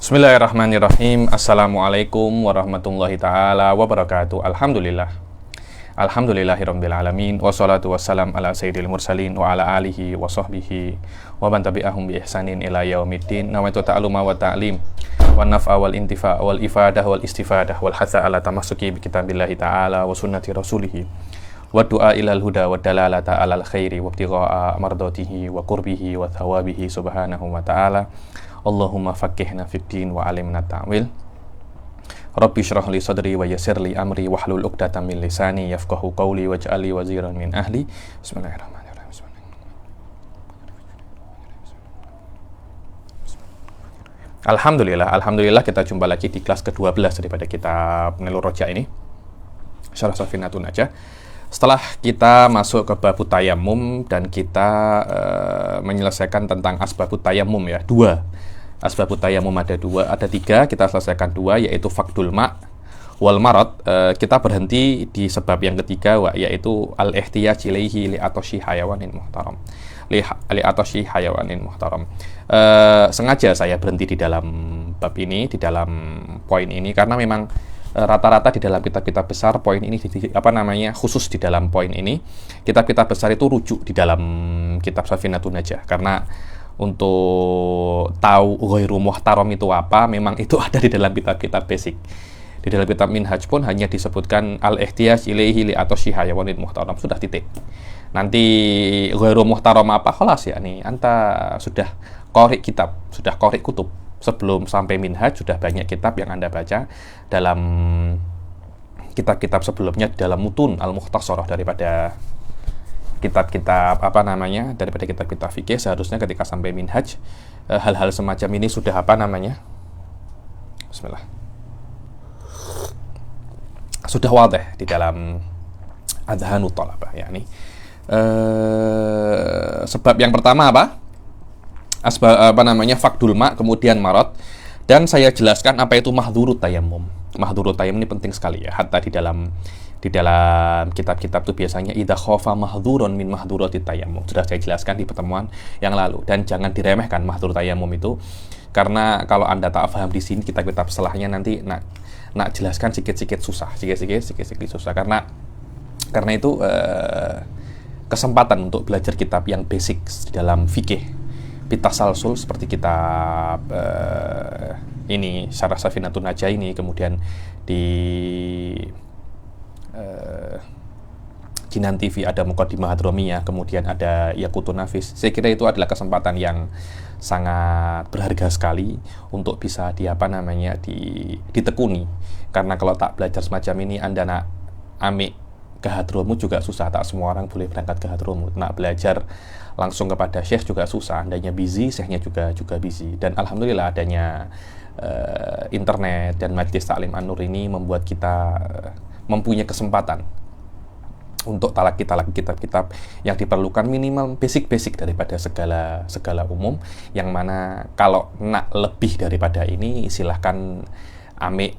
Bismillahirrahmanirrahim. Assalamualaikum warahmatullahi ta'ala wabarakatuh. Alhamdulillahirabbil alamin. Wassalatu wassalam ala sayyidil mursalin wa ala alihi wa sahbihi wa man tabi'ahum bi ihsanin ila yaumiddin. Nawaitu ta'aluma wa ta'lim wa naf'a wal intifa' wal ifadah wal istifadah wal hatha ala tamassuki bi kitabillahi ta'ala wa sunnati rasulih wa du'a ilal huda wa dalalata alal khairi wa ibtigha'a mardatihi wa qurbihi wa thawabihi subhanahu wa ta'ala. Allahumma faqihna fid din wa alimna ta'wil. Rabbi shrah li sadri wa yassir li amri wahlul 'uqdatam min lisani yafqahu qawli waj'al li waziran min ahli. Bismillahirrahmanirrahim. Alhamdulillah kita jumpa lagi di kelas ke-12 daripada kitab Nailur Raja ini. Syarah Safinatun Najah. Setelah kita masuk ke babut tayammum dan kita menyelesaikan tentang asbabut tayammum ya, dua. Asbabut tayammum ada tiga, kita selesaikan dua, yaitu fakdul ma' wal marad. Kita berhenti di sebab yang ketiga, yaitu al-ihtiyaj ilaihi li atashi hayawanin muhtaram. Li atashi hayawanin muhtaram. Sengaja saya berhenti di dalam bab ini, di dalam poin ini, karena memang rata-rata di dalam kitab-kitab besar poin ini khusus di dalam poin ini kitab-kitab besar itu rujuk di dalam kitab Safinatun Najah, karena untuk tahu ghairu muhtaram itu apa, memang itu ada di dalam kitab-kitab basic. Di dalam kitab Minhaj pun hanya disebutkan al-ihtiyaj ilaihi li atashi hayawanin muhtaram, sudah titik. Nanti ghairu muhtaram apa, khalas ya nih, anta sudah qori kitab, sudah qori kutub. Sebelum sampai Minhaj sudah banyak kitab yang Anda baca dalam kitab-kitab sebelumnya, dalam mutun al-mukhtasarah daripada kitab-kitab daripada kitab-kitab fikih. Seharusnya ketika sampai Minhaj hal-hal semacam ini sudah Bismillah, sudah wadih di dalam adhanut talabah yakni. Sebab yang pertama apa? Fakdul ma', kemudian marad, dan saya jelaskan apa itu mahdhurut tayammum. Mahdhurut tayammum ini penting sekali ya, hatta di dalam kitab-kitab itu biasanya idza khafa mahdhurun min mahdhurati tayammum. Sudah saya jelaskan di pertemuan yang lalu, dan jangan diremehkan mahdhur tayammum itu, karena kalau Anda tak paham di sini kitab-kitab setelahnya nanti nak jelaskan sedikit susah karena itu kesempatan untuk belajar kitab yang basic di dalam fikih bitasalsul seperti kitab ini Syarah Safinatun Najah ini, kemudian di Jinan TV ada Muqaddimah Hadramiyah, kemudian ada Yaqutun Nafis. Saya kira itu adalah kesempatan yang sangat berharga sekali untuk bisa ditekuni, karena kalau tak belajar semacam ini, Anda nak amik ke Hadramut juga susah, tak semua orang boleh berangkat ke Hadramut. Nak belajar langsung kepada syekh juga susah, andanya busy, syekhnya juga busy. Dan alhamdulillah adanya internet dan Majlis Ta'lim An-Nur ini membuat kita mempunyai kesempatan untuk talaki kitab-kitab yang diperlukan, minimal basic daripada segala umum, yang mana kalau nak lebih daripada ini silahkan ambil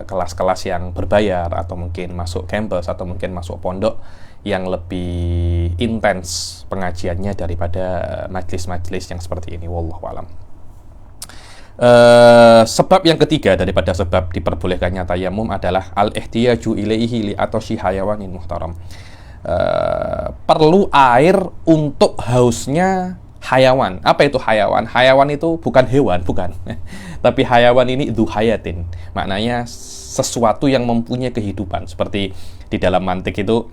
kelas-kelas yang berbayar, atau mungkin masuk campus, atau mungkin masuk pondok yang lebih intens pengajiannya daripada majlis-majlis yang seperti ini. Wallahu alam. Sebab yang ketiga daripada sebab diperbolehkannya tayamum adalah al-ihtiyaju ilaihi li atashi hayawanin muhtaram. Perlu air untuk hausnya hayawan. Apa itu hayawan? Hayawan itu bukan hewan, bukan. Tapi hayawan ini dzu hayatin. Maknanya sesuatu yang mempunyai kehidupan. Seperti di dalam mantik itu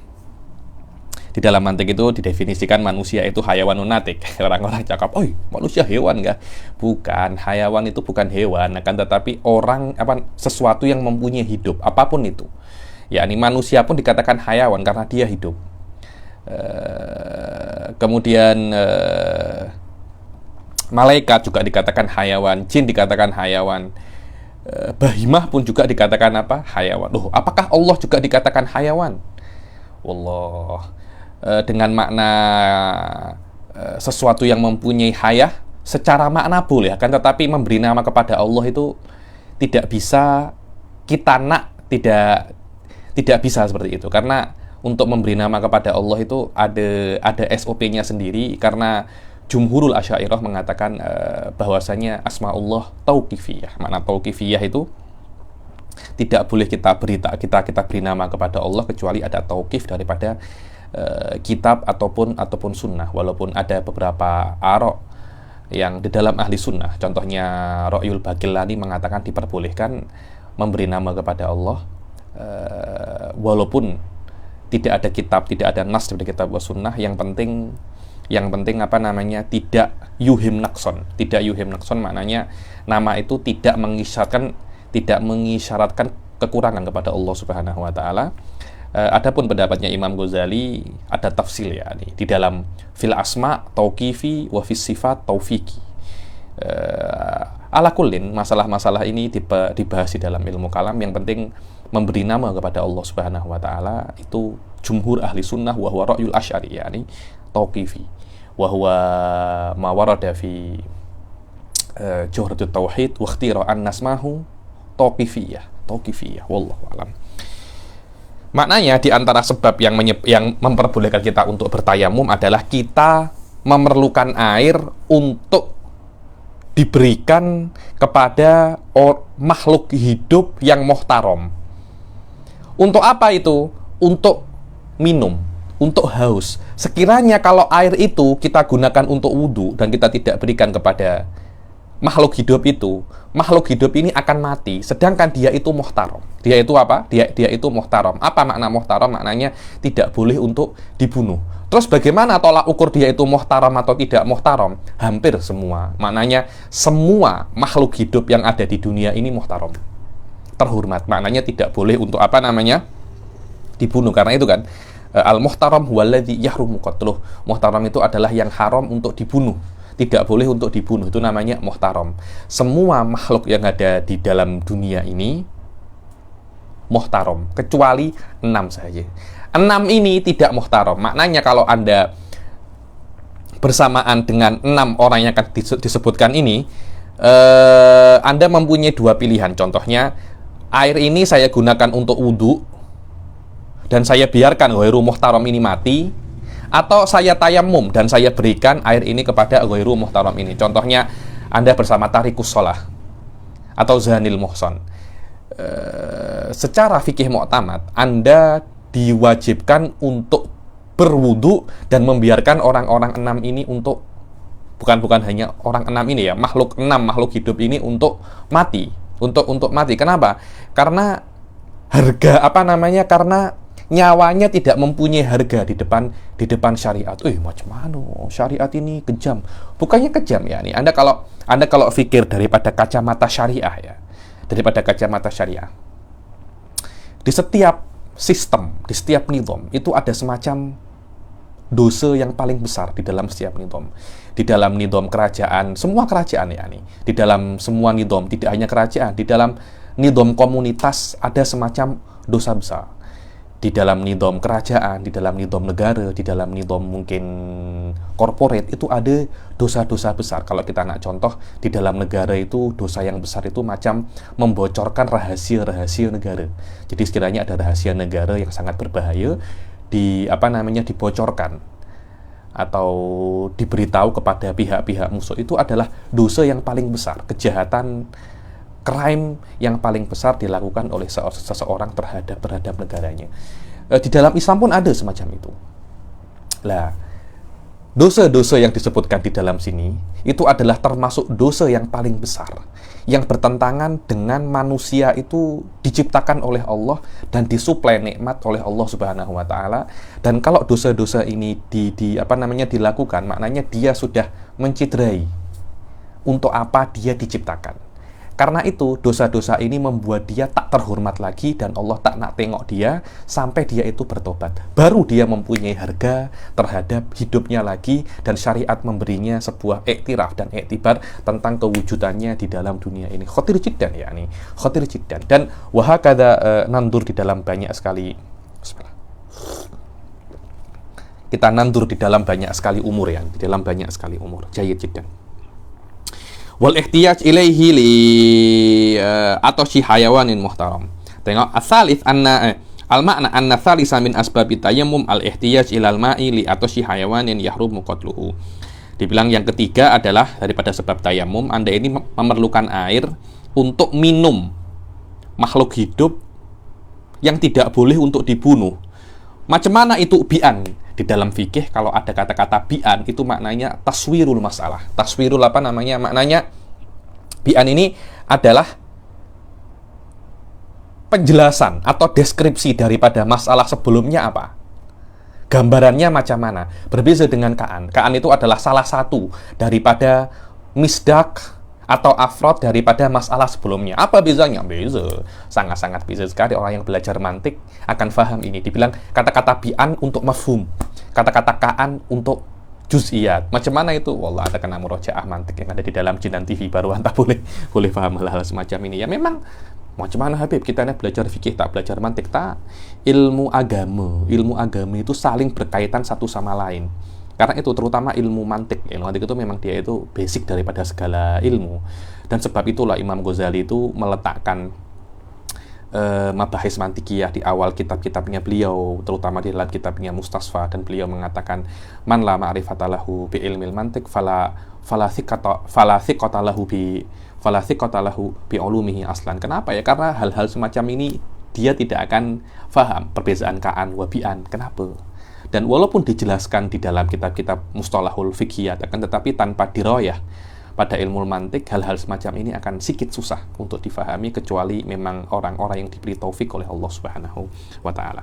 didefinisikan manusia itu hayawanun natik. Orang-orang cakap, "Oi, manusia hewan enggak?" Bukan, hayawan itu bukan hewan, akan tetapi sesuatu yang mempunyai hidup, apapun itu. Yakni manusia pun dikatakan hayawan karena dia hidup. Kemudian malaikat juga dikatakan hayawan, jin dikatakan hayawan, bahimah pun juga dikatakan hayawan. Apakah Allah juga dikatakan hayawan? Wallah, dengan makna sesuatu yang mempunyai hayah secara makna boleh, kan, tetapi memberi nama kepada Allah itu tidak bisa tidak bisa seperti itu, karena untuk memberi nama kepada Allah itu ada SOP-nya sendiri, karena Jumhurul Asy'ariyah mengatakan bahwasanya asmaullah tauqifiyah. Makna tauqifiyah itu tidak boleh kita beri nama kepada Allah kecuali ada tauqif daripada kitab ataupun sunnah. Walaupun ada beberapa arok yang di dalam ahli sunnah, contohnya Ra'yul Baqillani mengatakan diperbolehkan memberi nama kepada Allah walaupun tidak ada kitab, tidak ada nas dari kitab wa sunnah. Yang penting apa namanya, tidak yuhim naqson. Tidak yuhim naqson maknanya nama itu tidak mengisyaratkan kekurangan kepada Allah Subhanahu wa taala. Adapun pendapatnya Imam Ghazali ada tafsil ya nih di dalam fil asma tauqifi wa fis sifat taufiqi. Ala kullin masalah-masalah ini dibahas di dalam ilmu kalam. Yang penting memberi nama kepada Allah Subhanahu wa taala itu jumhur ahli sunnah wa huwa ra'yul asy'ari yani tauqifi wa huwa ma warada fi Jawharatut Tauhid wa ikhtira'an nasmahu tauqifiyah wallahu alam. Maknanya di antara sebab yang memperbolehkan kita untuk bertayamum adalah kita memerlukan air untuk diberikan kepada makhluk hidup yang muhtaram. Untuk apa itu? Untuk minum, untuk haus. Sekiranya kalau air itu kita gunakan untuk wudhu dan kita tidak berikan kepada makhluk hidup itu, makhluk hidup ini akan mati, sedangkan dia itu muhtaram. Dia itu apa? Dia itu muhtaram. Apa makna muhtaram? Maknanya tidak boleh untuk dibunuh. Terus bagaimana tolak ukur dia itu muhtaram atau tidak muhtaram? Hampir semua. Maknanya semua makhluk hidup yang ada di dunia ini muhtaram, terhormat. Maknanya tidak boleh untuk apa namanya, dibunuh. Karena itu kan al-muhtaram huwallazi yahrumu qatluh. Muhtaram itu adalah yang haram untuk dibunuh. Tidak boleh untuk dibunuh, itu namanya muhtaram. Semua makhluk yang ada di dalam dunia ini muhtaram, kecuali 6 saja. 6 ini tidak muhtaram. Maknanya kalau Anda bersamaan dengan 6 orang yang akan disebutkan ini, Anda mempunyai 2 pilihan. Contohnya, air ini saya gunakan untuk wudhu dan saya biarkan ghairu muhtaram ini mati, atau saya tayamum dan saya berikan air ini kepada ghairu muhtaram ini. Contohnya, Anda bersama tarikus sholah atau zanil muhson. Secara fikih mu'tamad, Anda diwajibkan untuk berwudu dan membiarkan orang-orang 6 ini untuk bukan hanya orang 6 ini ya, makhluk 6 makhluk hidup ini untuk mati, untuk mati. Kenapa? Karena karena nyawanya tidak mempunyai harga di depan syariat. Macam mana syariat ini kejam? Bukannya kejam ya nih. Anda kalau fikir daripada kacamata syariah ya, daripada kacamata syariah, di setiap sistem, di setiap nizam itu ada semacam dosa yang paling besar di dalam setiap nizam. Di dalam nizam kerajaan, semua kerajaan ya nih. Di dalam semua nizam, tidak hanya kerajaan, di dalam nizam komunitas ada semacam dosa besar. Di dalam nizam kerajaan, di dalam nizam negara, di dalam nizam mungkin korporat itu ada dosa-dosa besar. Kalau kita nak contoh, di dalam negara itu dosa yang besar itu macam membocorkan rahasia-rahasia negara. Jadi sekiranya ada rahasia negara yang sangat berbahaya dibocorkan atau diberitahu kepada pihak-pihak musuh, itu adalah dosa yang paling besar, kejahatan, crime yang paling besar dilakukan oleh seseorang terhadap negaranya. Di dalam Islam pun ada semacam itu. Lah, dosa-dosa yang disebutkan di dalam sini itu adalah termasuk dosa yang paling besar, yang bertentangan dengan manusia itu diciptakan oleh Allah dan disuplai nikmat oleh Allah Subhanahu wa taala. Dan kalau dosa-dosa ini dilakukan, maknanya dia sudah menciderai untuk apa dia diciptakan. Karena itu, dosa-dosa ini membuat dia tak terhormat lagi dan Allah tak nak tengok dia sampai dia itu bertobat. Baru dia mempunyai harga terhadap hidupnya lagi dan syariat memberinya sebuah iktiraf dan iktibar tentang kewujudannya di dalam dunia ini. Khotir jiddan ya nih, khotir jiddan. Dan wahakadha nandur di dalam banyak sekali kita nandur di dalam banyak sekali umur ya, di dalam banyak sekali umur. Jayyid jiddan. Wal ihtiyaj ilaihi li atoshi hayawanin muhtaram. Tengok asalif anna al makna anna thalisa min asbabi tayammum al ihtiyaj ilal ma'i li atoshi hayawanin yahrumu qatluhu. Dibilang yang ketiga adalah daripada sebab tayamum, Anda ini memerlukan air untuk minum makhluk hidup yang tidak boleh untuk dibunuh. Macam mana itu bi'an? Di dalam fikih kalau ada kata-kata bi'an itu maknanya taswirul masalah. Taswirul apa namanya? Maknanya bi'an ini adalah penjelasan atau deskripsi daripada masalah sebelumnya apa. Gambarannya macam mana? Berbeda dengan ka'an. Ka'an itu adalah salah satu daripada misdak atau afrod daripada masalah sebelumnya. Apa bezanya? Beza. Sangat-sangat beza sekali. Orang yang belajar mantik akan paham ini. Dibilang kata-kata bi'an untuk mafhum, kata-kata ka'an untuk juz'iyat. Macam mana itu? Wallah, ada kena murojaah mantik yang ada di dalam Jinan TV baru anda boleh paham hal-hal semacam ini. Ya memang macam mana Habib, kita ini belajar fikih tak belajar mantik tak? Ilmu agama itu saling berkaitan satu sama lain. Karena itu terutama ilmu mantik. Ilmu mantik itu memang dia itu basic daripada segala ilmu. Dan sebab itulah Imam Ghazali itu meletakkan mabahis mantikiyah di awal kitab-kitabnya beliau, terutama di dalam kitabnya Mustasfa, dan beliau mengatakan man la ma'rifata lahu bi ilmil mantik fala thiqata lahu bi ulumihi aslan. Kenapa ya? Karena hal-hal semacam ini dia tidak akan faham perbezaan ka'an wa bi'an. Kenapa? Dan walaupun dijelaskan di dalam kitab-kitab mustalahul fiqhiyat, akan tetapi tanpa diroyah pada ilmu mantik, hal-hal semacam ini akan sedikit susah untuk difahami, kecuali memang orang-orang yang diberi taufik oleh Allah Subhanahu wa ta'ala.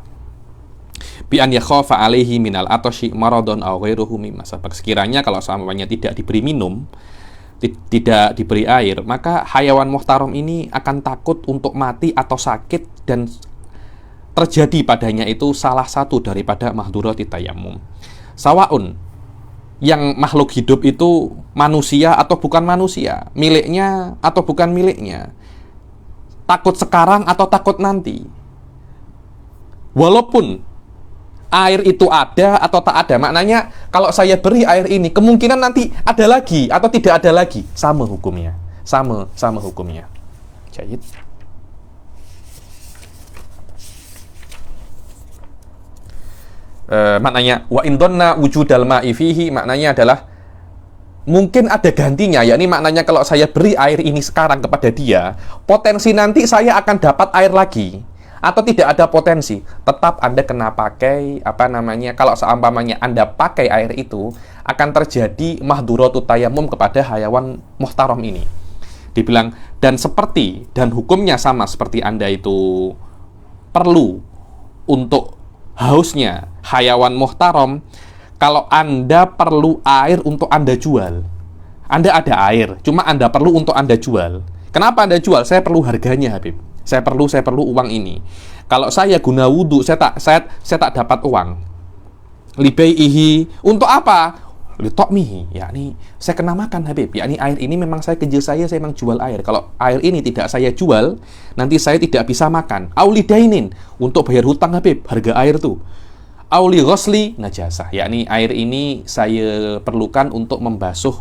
Bi an yakhafa alaihi minal atashi maradun aw ghairuhu mimma sabaq. Sekiranya kalau semuanya tidak diberi minum, tidak diberi air, maka hayawan muhtaram ini akan takut untuk mati atau sakit, dan terjadi padanya itu salah satu daripada mahdurati tayammum. Sawaun, yang makhluk hidup itu manusia atau bukan manusia, miliknya atau bukan miliknya, takut sekarang atau takut nanti. Walaupun air itu ada atau tak ada, maknanya kalau saya beri air ini, kemungkinan nanti ada lagi atau tidak ada lagi, sama hukumnya. Sama hukumnya. Jayid. Maknanya wa indonna wujudal ma'i fihi, maknanya adalah mungkin ada gantinya, yakni maknanya kalau saya beri air ini sekarang kepada dia, potensi nanti saya akan dapat air lagi, atau tidak ada potensi, tetap Anda kena pakai kalau seumpamanya Anda pakai air itu, akan terjadi mahduratu tayammum kepada hayawan muhtaram ini. Dibilang dan hukumnya sama seperti Anda itu perlu untuk hausnya hayawan muhtaram. Kalau Anda perlu air untuk Anda jual, Anda ada air, cuma Anda perlu untuk Anda jual. Kenapa Anda jual? Saya perlu harganya, Habib. Saya perlu uang ini. Kalau saya guna wudhu, saya tak dapat uang. Libaihi, untuk apa? Litokmihi, yakni saya kena makan, Habib. Yakni air ini memang saya memang jual air. Kalau air ini tidak saya jual, nanti saya tidak bisa makan. Aulidainin, untuk bayar hutang, Habib, harga air tuh. Auli ghosli najasah, yakni air ini saya perlukan untuk membasuh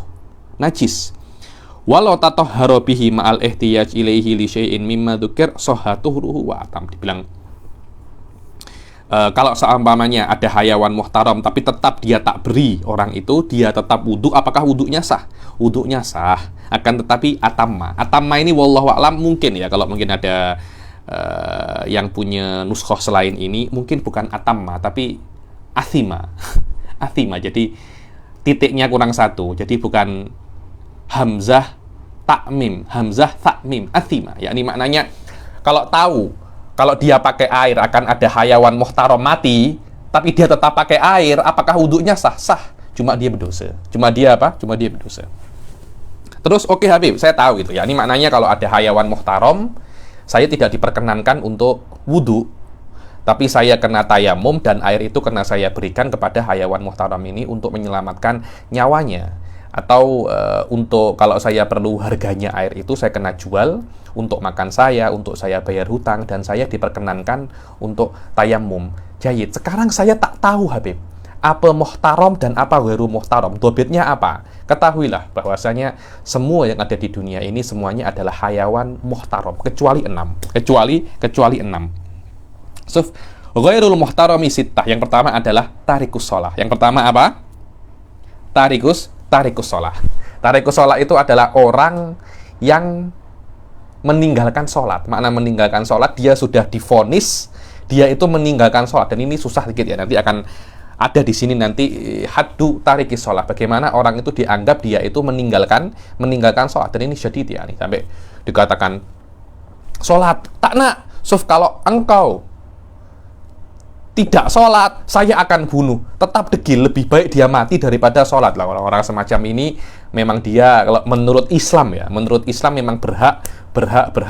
najis. Walau tatahhara bihi ma'al ihtiyaj ilaihi li syai'in mimma dzukir sahhatuhu wa atam. Dibilang kalau seumpamanya ada hayawan muhtaram tapi tetap dia tak beri orang itu, dia tetap wudhu, apakah wudhunya sah? Wudhunya sah, akan tetapi atamma ini wallahu a'lam, mungkin ya, kalau mungkin ada yang punya nuskhoh selain ini, mungkin bukan atamma tapi athima. Athima, jadi titiknya kurang satu, jadi bukan hamzah takmim, athima, yakni maknanya kalau dia pakai air akan ada hayawan muhtaram mati, tapi dia tetap pakai air, apakah wudhunya sah? Sah, cuma dia berdosa. Cuma dia berdosa. Terus oke, Habib, saya tahu gitu ya. Ini maknanya kalau ada hayawan muhtaram, saya tidak diperkenankan untuk wudhu, tapi saya kena tayamum, dan air itu kena saya berikan kepada hayawan muhtaram ini untuk menyelamatkan nyawanya. Atau untuk kalau saya perlu harganya air itu, saya kena jual untuk makan saya, untuk saya bayar hutang, dan saya diperkenankan untuk tayamum. Jayid. Sekarang saya tak tahu, Habib, apa muhtaram dan apa ghairu muhtaram. Dobitnya apa? Ketahuilah bahwasanya semua yang ada di dunia ini semuanya adalah hayawan muhtaram, kecuali 6. Kecuali 6. So, ghairul muhtarami sittah. Yang pertama adalah tarikus shalah. Yang pertama apa? Tarikus tarikus sholah. Tarikus sholah itu adalah orang yang meninggalkan sholat. Makna meninggalkan sholat, dia sudah divonis, dia itu meninggalkan sholat. Dan ini susah sedikit ya, nanti akan ada di sini nanti haddu tarikis sholat. Bagaimana orang itu dianggap dia itu meninggalkan sholat. Dan ini syadid ya, nih sampai dikatakan sholat tak nak, suf kalau engkau tidak sholat, saya akan bunuh. Tetap degil, lebih baik dia mati daripada sholat lah. Orang-orang semacam ini memang dia, kalau menurut Islam ya, menurut Islam memang berhak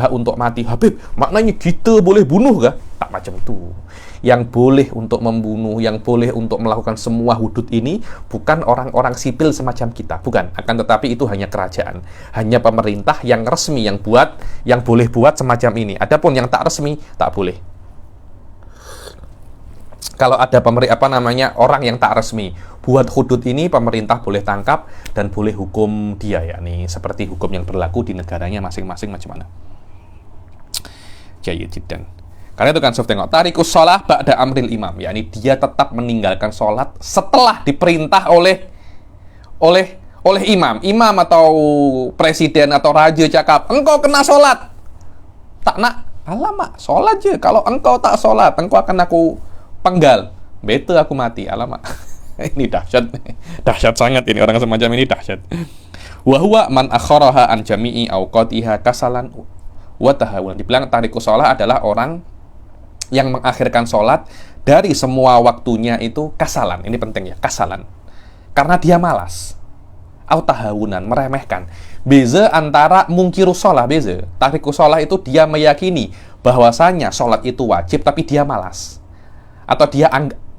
untuk mati. Habib, maknanya kita boleh bunuh kah? Tak macam itu. Yang boleh untuk membunuh, yang boleh untuk melakukan semua hudud ini bukan orang-orang sipil semacam kita, bukan. Akan tetapi itu hanya kerajaan, hanya pemerintah yang resmi yang boleh buat semacam ini. Adapun yang tak resmi tak boleh. Kalau ada orang yang tak resmi buat hudud ini, pemerintah boleh tangkap dan boleh hukum dia, ya nih seperti hukum yang berlaku di negaranya masing-masing macam mana. Jayid jiddan. Karena itu kan Sof tengok tarikus sholah ba'da amril imam, yakni dia tetap meninggalkan sholat setelah diperintah oleh imam atau presiden atau raja cakap engkau kena sholat. Tak nak, alamak sholat je. Kalau engkau tak sholat, engkau akan aku penggal, betul aku mati, alamak. Ini dahsyat sangat ini, orang semacam ini dahsyat. Wa huwa man akharaha an jami'i awqatiha kasalan wa tahawun. Dibilang tarikus sholah adalah orang yang mengakhirkan sholat dari semua waktunya itu kasalan. Ini penting ya, kasalan. Karena dia malas. Au tahawunan, meremehkan. Beza antara mungkirus sholah, beza. Tarikus sholah itu dia meyakini bahwasanya sholat itu wajib tapi dia malas. Atau dia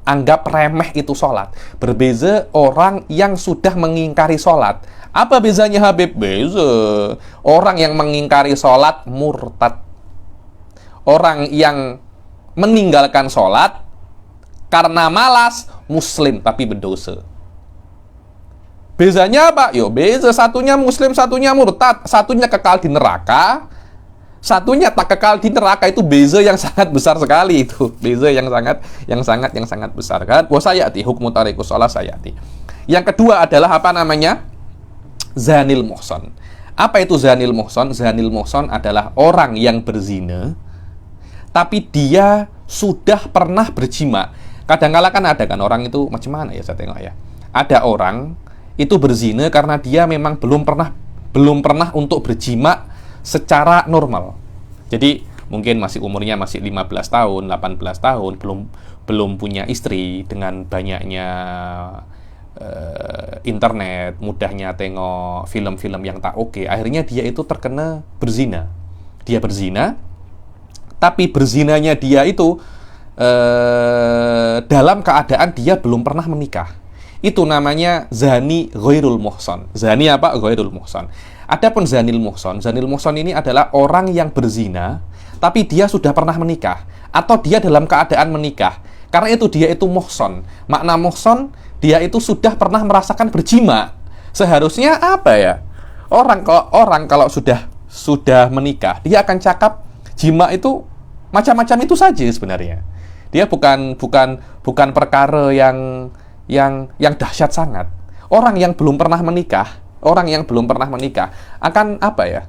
anggap remeh itu sholat. Berbeza orang yang sudah mengingkari sholat. Apa bezanya Habib? Beza. Orang yang mengingkari sholat murtad. Orang yang meninggalkan sholat karena malas, muslim tapi berdosa. Bezanya apa? Yo, beza. Satunya muslim, satunya murtad. Satunya kekal di neraka, satunya tak kekal di neraka. Itu beza yang sangat besar sekali itu. Beza yang sangat besar kan. Wa sayati hukmu tarikus shalah sayati. Yang kedua adalah apa namanya? Zanil muhsan. Apa itu zanil muhsan? Zanil muhsan adalah orang yang berzina tapi dia sudah pernah berjima. Kadang-kala kan ada kan orang itu macam mana ya, saya tengok ya. Ada orang itu berzina karena dia memang belum pernah untuk berjima secara normal. Jadi mungkin umurnya masih 15 tahun, 18 tahun, belum punya istri, dengan banyaknya internet, mudahnya tengok film-film yang tak oke, akhirnya dia itu terkena berzina. Dia berzina, tapi berzinanya dia itu dalam keadaan dia belum pernah menikah. Itu namanya zani ghairul muhsan. Zani apa? Ghairul muhsan. Adapun zanil muhsan ini adalah orang yang berzina tapi dia sudah pernah menikah atau dia dalam keadaan menikah. Karena itu dia itu muhsan. Makna muhsan, dia itu sudah pernah merasakan berjima. Seharusnya apa ya? Orang kalau sudah menikah, dia akan cakap jima itu macam-macam itu saja sebenarnya. Dia bukan perkara yang dahsyat sangat. Orang yang belum pernah menikah akan apa ya?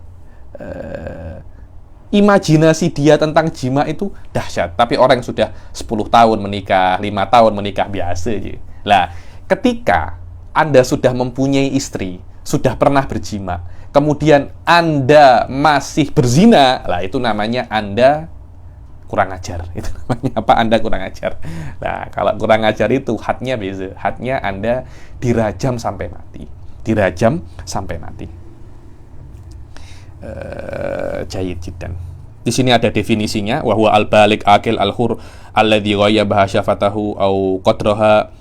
Imajinasi dia tentang jima itu dahsyat. Tapi orang yang sudah 10 tahun menikah, 5 tahun menikah biasa aja. Lah, ketika Anda sudah mempunyai istri, sudah pernah berjima, kemudian Anda masih berzina, lah itu namanya Anda kurang ajar. Itu namanya apa? Anda kurang ajar. Nah, kalau kurang ajar itu hadnya beza. Hadnya Anda dirajam sampai mati. Dirajam sampai mati. Jayid jiddan. Di sini ada definisinya, wa huwa al-balik akil al-hur alladzi ghayyabaha syafatahu au qadraha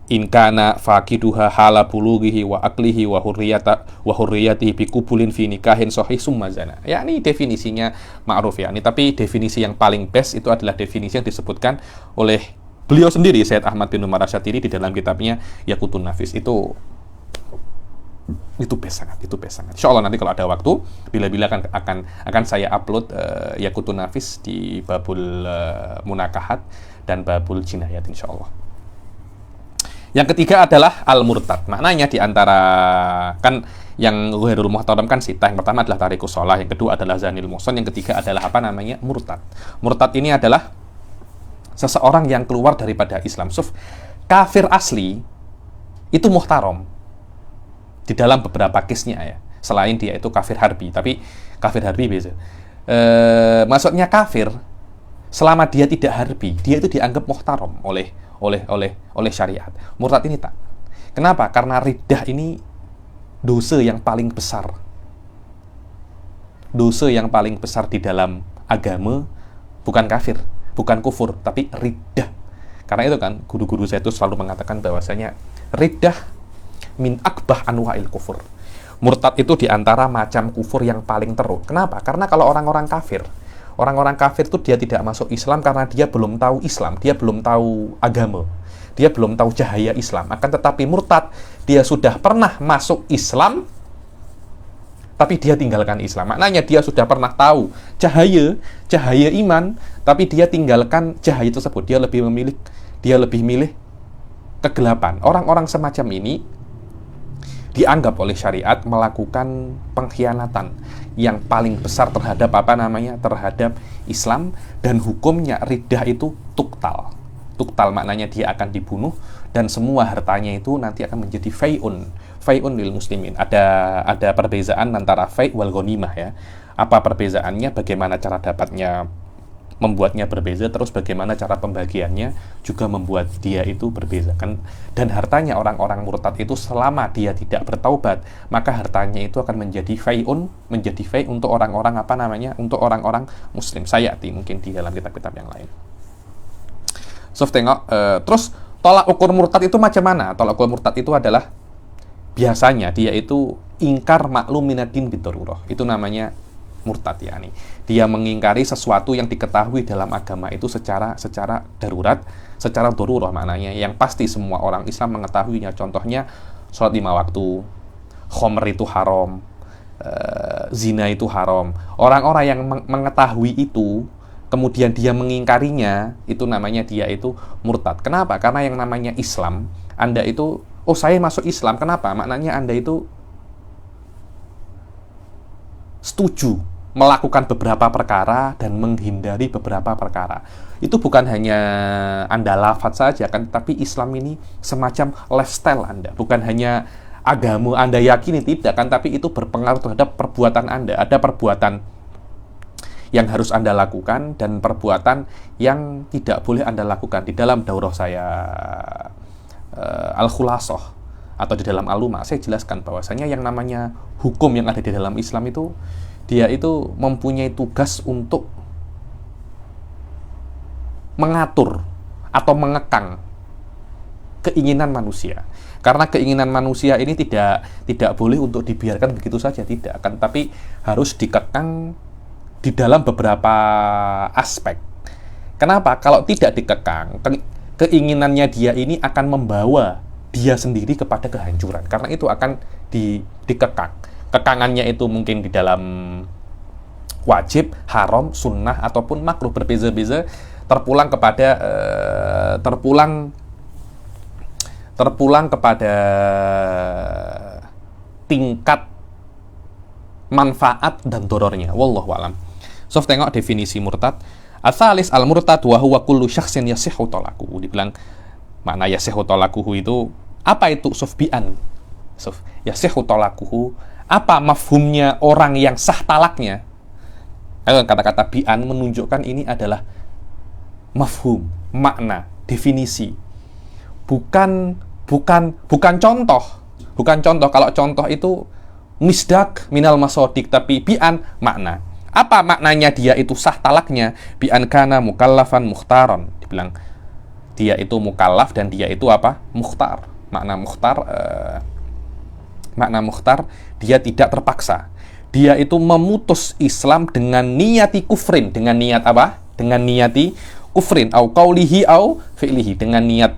in kana faqiduha hala bulughihi wa aqlihi wa hurriyatihi bi qubulin fi nikahin sahih summa zana. Ya, ini definisinya ma'ruf ya. Ini tapi definisi yang paling best itu adalah definisi yang disebutkan oleh beliau sendiri, Syed Ahmad bin Umar Asyatiri, di dalam kitabnya Yaqutun Nafis. Itu best sangat. Insyaallah nanti kalau ada waktu, bila-bila akan saya upload Yaqutun Nafis di babul munakahat dan babul jinayat insyaallah. Yang ketiga adalah al-murtad. Maknanya di antara kan yang ghairul muhtaram kan sita. Yang pertama adalah tarikus shalah, yang kedua adalah zanil muhsan, yang ketiga adalah apa namanya? Murtad. Murtad ini adalah seseorang yang keluar daripada Islam. Kafir asli itu muhtaram di dalam beberapa case-nya ya. Selain dia itu kafir harbi, tapi kafir harbi beda. Maksudnya kafir selama dia tidak harbi, dia itu dianggap muhtaram oleh syariat. Murtad ini tak. Kenapa? Karena riddah ini dosa yang paling besar. Dosa yang paling besar di dalam agama bukan kafir, bukan kufur, tapi riddah. Karena itu kan guru-guru saya itu selalu mengatakan bahwasanya riddah min akbah anwa'il kufur. Murtad itu di antara macam kufur yang paling teruk. Kenapa? Karena kalau orang-orang kafir itu dia tidak masuk Islam karena dia belum tahu Islam, dia belum tahu agama, dia belum tahu cahaya Islam. Akan tetapi murtad, dia sudah pernah masuk Islam, tapi dia tinggalkan Islam. Maknanya dia sudah pernah tahu cahaya iman, tapi dia tinggalkan cahaya tersebut. Dia lebih milih kegelapan. Orang-orang semacam ini dianggap oleh syariat melakukan pengkhianatan yang paling besar terhadap terhadap Islam, dan hukumnya riddah itu tuktal. Tuktal maknanya dia akan dibunuh dan semua hartanya itu nanti akan menjadi fai'un lil muslimin. Ada perbezaan antara fai' wal ghanimah ya. Apa perbezaannya? Bagaimana cara dapatnya membuatnya berbeza, terus bagaimana cara pembagiannya juga membuat dia itu berbeza kan. Dan hartanya orang-orang murtad itu selama dia tidak bertaubat, maka hartanya itu akan menjadi fai' untuk orang-orang untuk orang-orang muslim. Sayati mungkin di dalam kitab-kitab yang lain. Tengok terus tolak ukur murtad itu macam mana? Tolak ukur murtad itu adalah biasanya dia itu ingkar maklum minadin bidarurah. Itu namanya murtad, yakni dia mengingkari sesuatu yang diketahui dalam agama itu secara darurat, secara darurah maknanya yang pasti semua orang Islam mengetahuinya. Contohnya sholat 5 waktu, khomer itu haram, zina itu haram. Orang-orang yang mengetahui itu kemudian dia mengingkarinya, itu namanya dia itu murtad. Kenapa? Karena yang namanya Islam, Anda itu, oh saya masuk Islam, kenapa? Maknanya Anda itu setuju melakukan beberapa perkara dan menghindari beberapa perkara. Itu bukan hanya Anda lafaz saja kan, tapi Islam ini semacam lifestyle Anda. Bukan hanya agama Anda yakini, tidak kan, tapi itu berpengaruh terhadap perbuatan Anda. Ada perbuatan yang harus Anda lakukan dan perbuatan yang tidak boleh Anda lakukan. Di dalam daurah saya Al-Khulasah atau di dalam Al-Lumah, saya jelaskan bahwasanya yang namanya hukum yang ada di dalam Islam itu, dia itu mempunyai tugas untuk mengatur atau mengekang keinginan manusia. Karena keinginan manusia ini tidak boleh untuk dibiarkan begitu saja, tidak akan, tapi harus dikekang di dalam beberapa aspek. Kenapa? Kalau tidak dikekang, keinginannya dia ini akan membawa dia sendiri kepada kehancuran. Karena itu akan dikekang. Kekangannya itu mungkin di dalam wajib, haram, sunnah, ataupun makruh, berbeza-beza, terpulang kepada tingkat manfaat dan dorornya. Wallahu a'lam. Tengok definisi murtad. Atsalis al-murtad wa huwa kullu syakhsin yasihhu talaquhu. Dibilang makna yasihhu talaquhu itu apa itu? Bi'an. Yasihhu talaquhu. Apa mafhumnya orang yang sah talaknya? Kata-kata bi'an menunjukkan ini adalah mafhum, makna, definisi. Bukan contoh. Bukan contoh. Kalau contoh itu misdak minal masodik, tapi bi'an makna. Apa maknanya dia itu sah talaknya? Bi'an kana mukallafan mukhtaron. Dibilang dia itu mukallaf dan dia itu apa? Mukhtar. Makna mukhtar, dia tidak terpaksa. Dia itu memutus Islam dengan niyati kufrin. Dengan niat apa? Dengan niyati kufrin. Au qaulihi au fi'lihi. Dengan niat,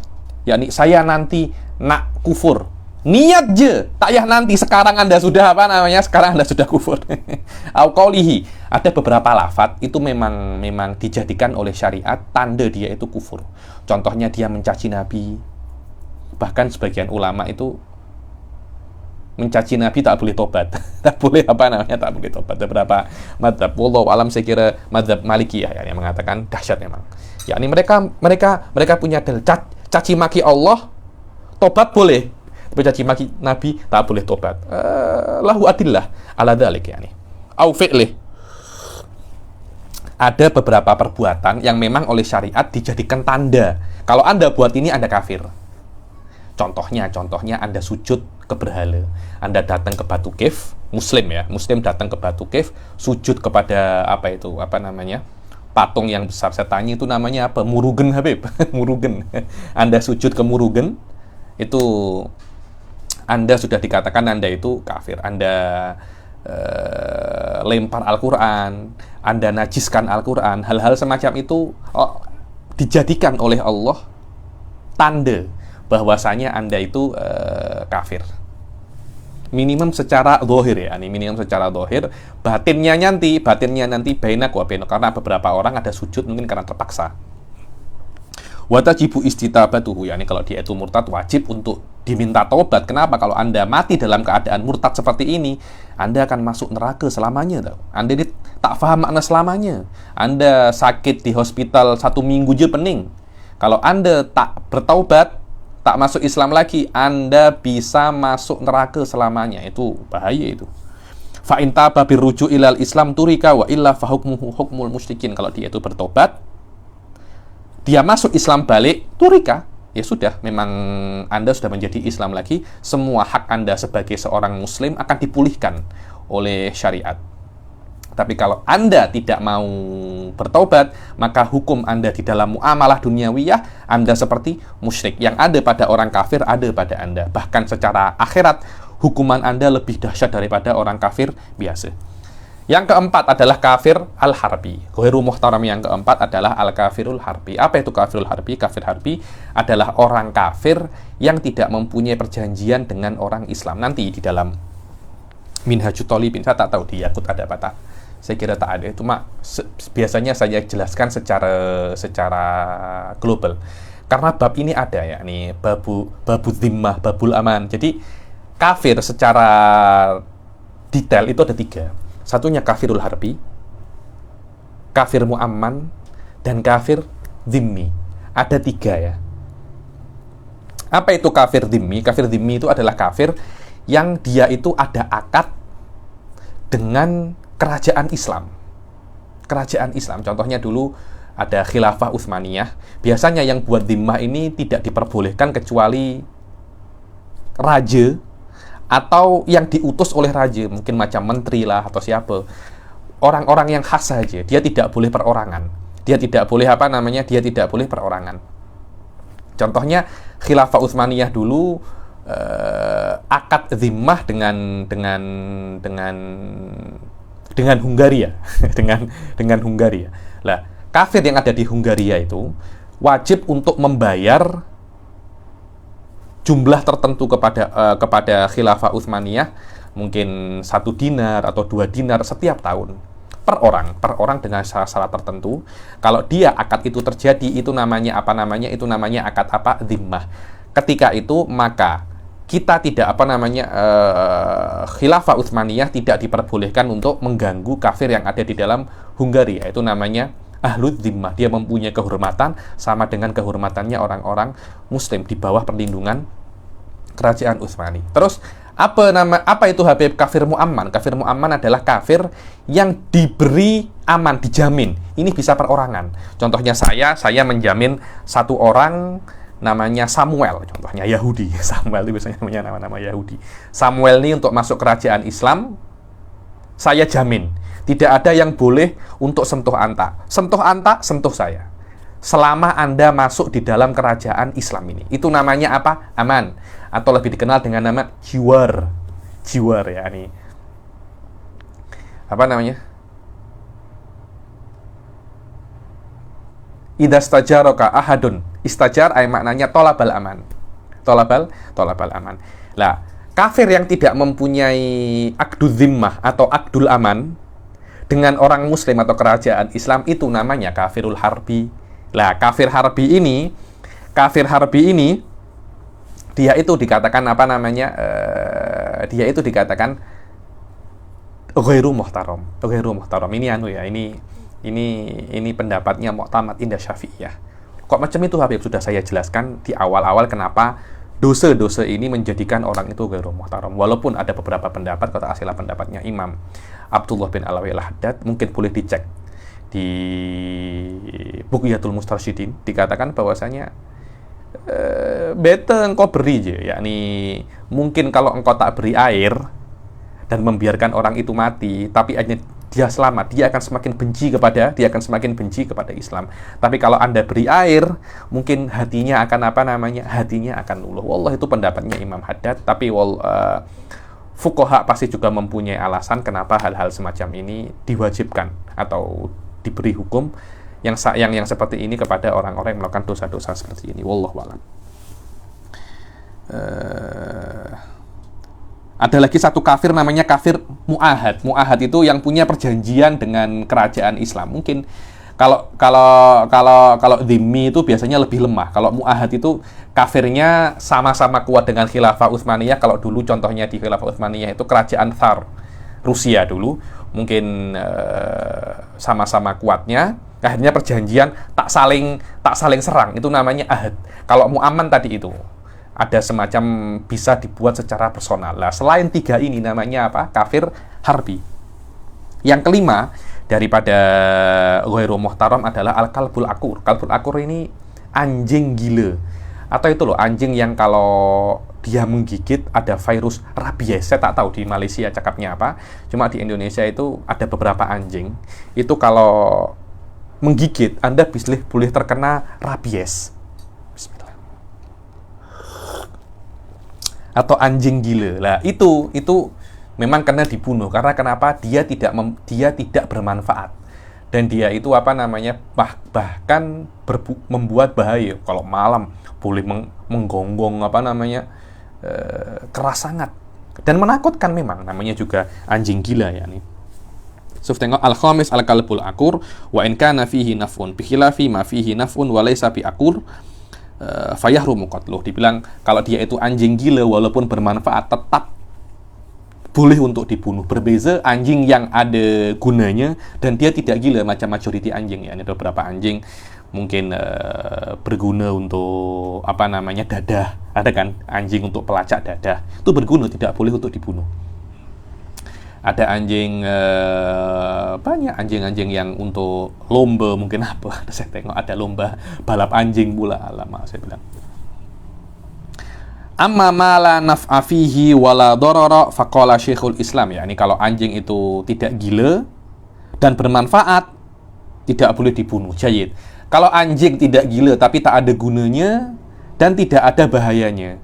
yakni saya nanti nak kufur. Niat je, tak yah nanti, sekarang Anda sudah sekarang Anda sudah kufur. Au qaulihi. Ada beberapa lafaz itu memang dijadikan oleh syariat tanda dia itu kufur. Contohnya dia mencaci Nabi, Bahkan sebagian ulama itu mencaci Nabi tak boleh tobat. Tak boleh tak boleh tobat. Beberapa madzhab, wallahu alam, saya kira madzhab Malikiyah yang mengatakan dahsyat memang. Yakni mereka punya dalil caci maki Allah tobat boleh, tapi caci maki Nabi tak boleh tobat. Lahu adillah ala dzalik yani. Au fi'lih. Ada beberapa perbuatan yang memang oleh syariat dijadikan tanda. Kalau Anda buat ini, Anda kafir. Contohnya Anda sujud ke berhala. Anda datang ke batu cave, Muslim datang ke batu cave, sujud kepada patung yang besar. Saya tanya itu namanya apa? Murugen, Habib. Murugen. Anda sujud ke Murugen, itu Anda sudah dikatakan Anda itu kafir. Anda lempar Al-Quran, Anda najiskan Al-Quran. Hal-hal semacam itu dijadikan oleh Allah tanda bahwasanya Anda itu kafir. Minimum secara zahir ya, minimum secara zahir. Batinnya nanti bainak wa bainak, karena beberapa orang ada sujud mungkin karena terpaksa. Wa tajibu istitabatuhu, yani kalau dia itu murtad wajib untuk diminta taubat. Kenapa? Kalau Anda mati dalam keadaan murtad seperti ini, Anda akan masuk neraka selamanya. Anda ini tak paham makna selamanya. Anda sakit di hospital 1 minggu je pening. Kalau Anda tak bertaubat, tak masuk Islam lagi, Anda bisa masuk neraka selamanya. Itu bahaya itu. Fa in taba birruju ilal Islam turika wa illa fa hukmuhu hukmul musyrikin. Kalau dia itu bertobat, dia masuk Islam balik, turika, ya sudah, memang Anda sudah menjadi Islam lagi. Semua hak Anda sebagai seorang Muslim akan dipulihkan oleh syariat. Tapi kalau Anda tidak mau bertaubat, maka hukum Anda di dalam muamalah duniawiyah, Anda seperti musyrik. Yang ada pada orang kafir, ada pada Anda. Bahkan secara akhirat, hukuman Anda lebih dahsyat daripada orang kafir biasa. Yang keempat adalah kafir al-harbi. Ghairu muhtaram yang keempat adalah al-kafirul harbi. Apa itu kafirul harbi? Kafir harbi adalah orang kafir yang tidak mempunyai perjanjian dengan orang Islam. Nanti di dalam Minhajut Thalibin, saya tak tahu di Yaqut ada apa tak. Saya kira tak ada. Cuma biasanya saya jelaskan secara global. Karena bab ini ada ya, nih babu dhimmah, babul aman. Jadi kafir secara detail itu ada 3. Satunya kafirul harbi, kafir mu'amman, dan kafir dhimmi. Ada 3 ya. Apa itu kafir dhimmi? Kafir dhimmi itu adalah kafir yang dia itu ada akad dengan kerajaan Islam. Kerajaan Islam. Contohnya dulu ada khilafah Utsmaniyah. Biasanya yang buat dhimmah ini tidak diperbolehkan kecuali raja atau yang diutus oleh raja, mungkin macam menteri lah atau siapa. Orang-orang yang khas saja, dia tidak boleh perorangan. Dia tidak boleh dia tidak boleh perorangan. Contohnya khilafah Utsmaniyah dulu akad dhimmah dengan Hungaria, dengan Hungaria. Lah, kafir yang ada di Hungaria itu wajib untuk membayar jumlah tertentu kepada khilafah Utsmaniyah, mungkin 1 dinar atau 2 dinar setiap tahun per orang dengan syarat tertentu. Kalau dia akad itu terjadi, itu namanya itu namanya akad dhimmah. Ketika itu maka kita tidak khilafah Utsmaniyah tidak diperbolehkan untuk mengganggu kafir yang ada di dalam Hungaria. Itu namanya ahlud dhimmah. Dia mempunyai kehormatan sama dengan kehormatannya orang-orang Muslim di bawah perlindungan kerajaan Utsmani. Terus apa itu Habib kafir mu'amman? Kafir mu'amman adalah kafir yang diberi aman, dijamin. Ini bisa perorangan. Contohnya saya menjamin 1 orang namanya Samuel, contohnya Yahudi. Samuel itu biasanya namanya nama-nama Yahudi. Samuel ini untuk masuk kerajaan Islam, saya jamin. Tidak ada yang boleh untuk sentuh anta. Sentuh anta, sentuh saya. Selama Anda masuk di dalam kerajaan Islam ini. Itu namanya apa? Aman. Atau lebih dikenal dengan nama jiwar. Jiwar ya, ini. Apa namanya? Idza stajaraka ahadun. Istajar maknanya tolabal aman. Tolabal aman. Lah, kafir yang tidak mempunyai akdul dhimmah atau akdul aman dengan orang Muslim atau kerajaan Islam, itu namanya kafirul harbi. Lah, kafir harbi ini dia itu dikatakan apa namanya? Dia itu dikatakan ghairu muhtaram. Ghairu muhtaram. Ini anu ya, ini pendapatnya Mu'tamad inda Syafi'iyah. Kok macam itu Habib? Sudah saya jelaskan di awal-awal kenapa dosa-dosa ini menjadikan orang itu ghairu muhtaram. Walaupun ada beberapa pendapat, kata asilah pendapatnya Imam Abdullah bin Alawi al-Haddad, mungkin boleh dicek di Bughyatul Mustarsyidin, dikatakan bahwasanya better engkau beri je, yakni mungkin kalau engkau tak beri air dan membiarkan orang itu mati, tapi hanya dia selamat, dia akan semakin benci kepada Islam. Tapi kalau Anda beri air, mungkin hatinya akan hatinya akan luluh. Wallah, itu pendapatnya Imam Haddad, tapi fuqaha pasti juga mempunyai alasan kenapa hal-hal semacam ini diwajibkan atau diberi hukum yang seperti ini kepada orang-orang yang melakukan dosa-dosa seperti ini. Wallahu a'lam. Ada lagi satu kafir namanya kafir mu'ahad. Mu'ahad itu yang punya perjanjian dengan kerajaan Islam. Mungkin kalau dhimmi itu biasanya lebih lemah. Kalau mu'ahad itu kafirnya sama-sama kuat dengan Khilafah Utsmaniyah. Kalau dulu contohnya di Khilafah Utsmaniyah itu kerajaan Tsar Rusia dulu, mungkin sama-sama kuatnya. Akhirnya perjanjian tak saling serang. Itu namanya ahad. Kalau mu'aman tadi itu ada semacam bisa dibuat secara personal. Nah, selain tiga ini namanya apa? Kafir harbi. Yang kelima daripada ghairu muhtaram adalah al-kalbul akur. Kalbul akur ini anjing gila. Atau itu loh, anjing yang kalau dia menggigit ada virus rabies. Saya tak tahu di Malaysia cakapnya apa. Cuma di Indonesia itu ada beberapa anjing. Itu kalau menggigit, Anda boleh terkena rabies. Atau anjing gila. Lah itu memang kena dibunuh karena kenapa? Dia tidak bermanfaat. Dan dia itu bahkan membuat bahaya. Kalau malam boleh menggonggong keras sangat dan menakutkan memang, namanya juga anjing gila ya nih. So tengok al-khamis al-kalbul akur wa in kana fihi naf'un bi khilafi ma fihi naf'un wa laysa bi akur fayahrumu qatluh. Dibilang kalau dia itu anjing gila walaupun bermanfaat tetap boleh untuk dibunuh. Berbeza anjing yang ada gunanya dan dia tidak gila macam majority anjing ya. Ada beberapa anjing mungkin berguna untuk dadah. Ada kan anjing untuk pelacak dadah. Itu berguna, tidak boleh untuk dibunuh. Ada anjing banyak anjing-anjing yang untuk lomba mungkin apa. Saya tengok ada lomba balap anjing pula, alamak saya bilang. Amma ma la naf'a fihi wala darara faqala Syekhul Islam, yakni kalau anjing itu tidak gila dan bermanfaat tidak boleh dibunuh. Jayyid. Kalau anjing tidak gila tapi tak ada gunanya dan tidak ada bahayanya,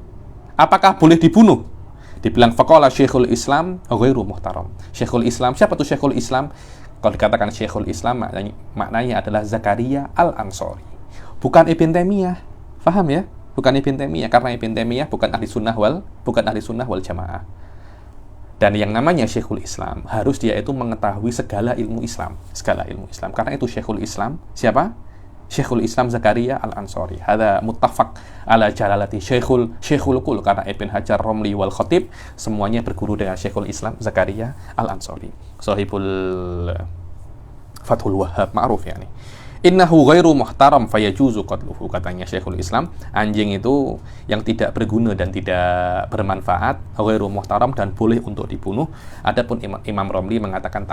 apakah boleh dibunuh? Dibilang faqala Syekhul Islam ghairu muhtaram. Syekhul Islam, siapa tuh Syekhul Islam? Kalau dikatakan Syekhul Islam maknanya adalah Zakaria Al-Ansari, bukan Ibn Taimiyah. Paham ya? Bukan Ibn Taimiyah, karena Ibn Taimiyah bukan ahli sunnah wal jamaah. Dan yang namanya Syekhul Islam harus dia itu mengetahui segala ilmu Islam. Karena itu Syekhul Islam siapa? Syekhul Islam Zakaria Al-Ansari. Hadza muttafaq ala jalalati Syekhul Qul, karena Ibn Hajar, Romli wal Khatib semuanya berguru dengan Syekhul Islam Zakaria Al-Ansari. Sahibul Fathul Wahhab ma'ruf yani. Innahu ghairu muhtaram fayajuzu qatluhu, katanya Syekhul Islam. Anjing itu yang tidak berguna dan tidak bermanfaat ghairu muhtaram dan boleh untuk dibunuh. Adapun Imam Romli mengatakan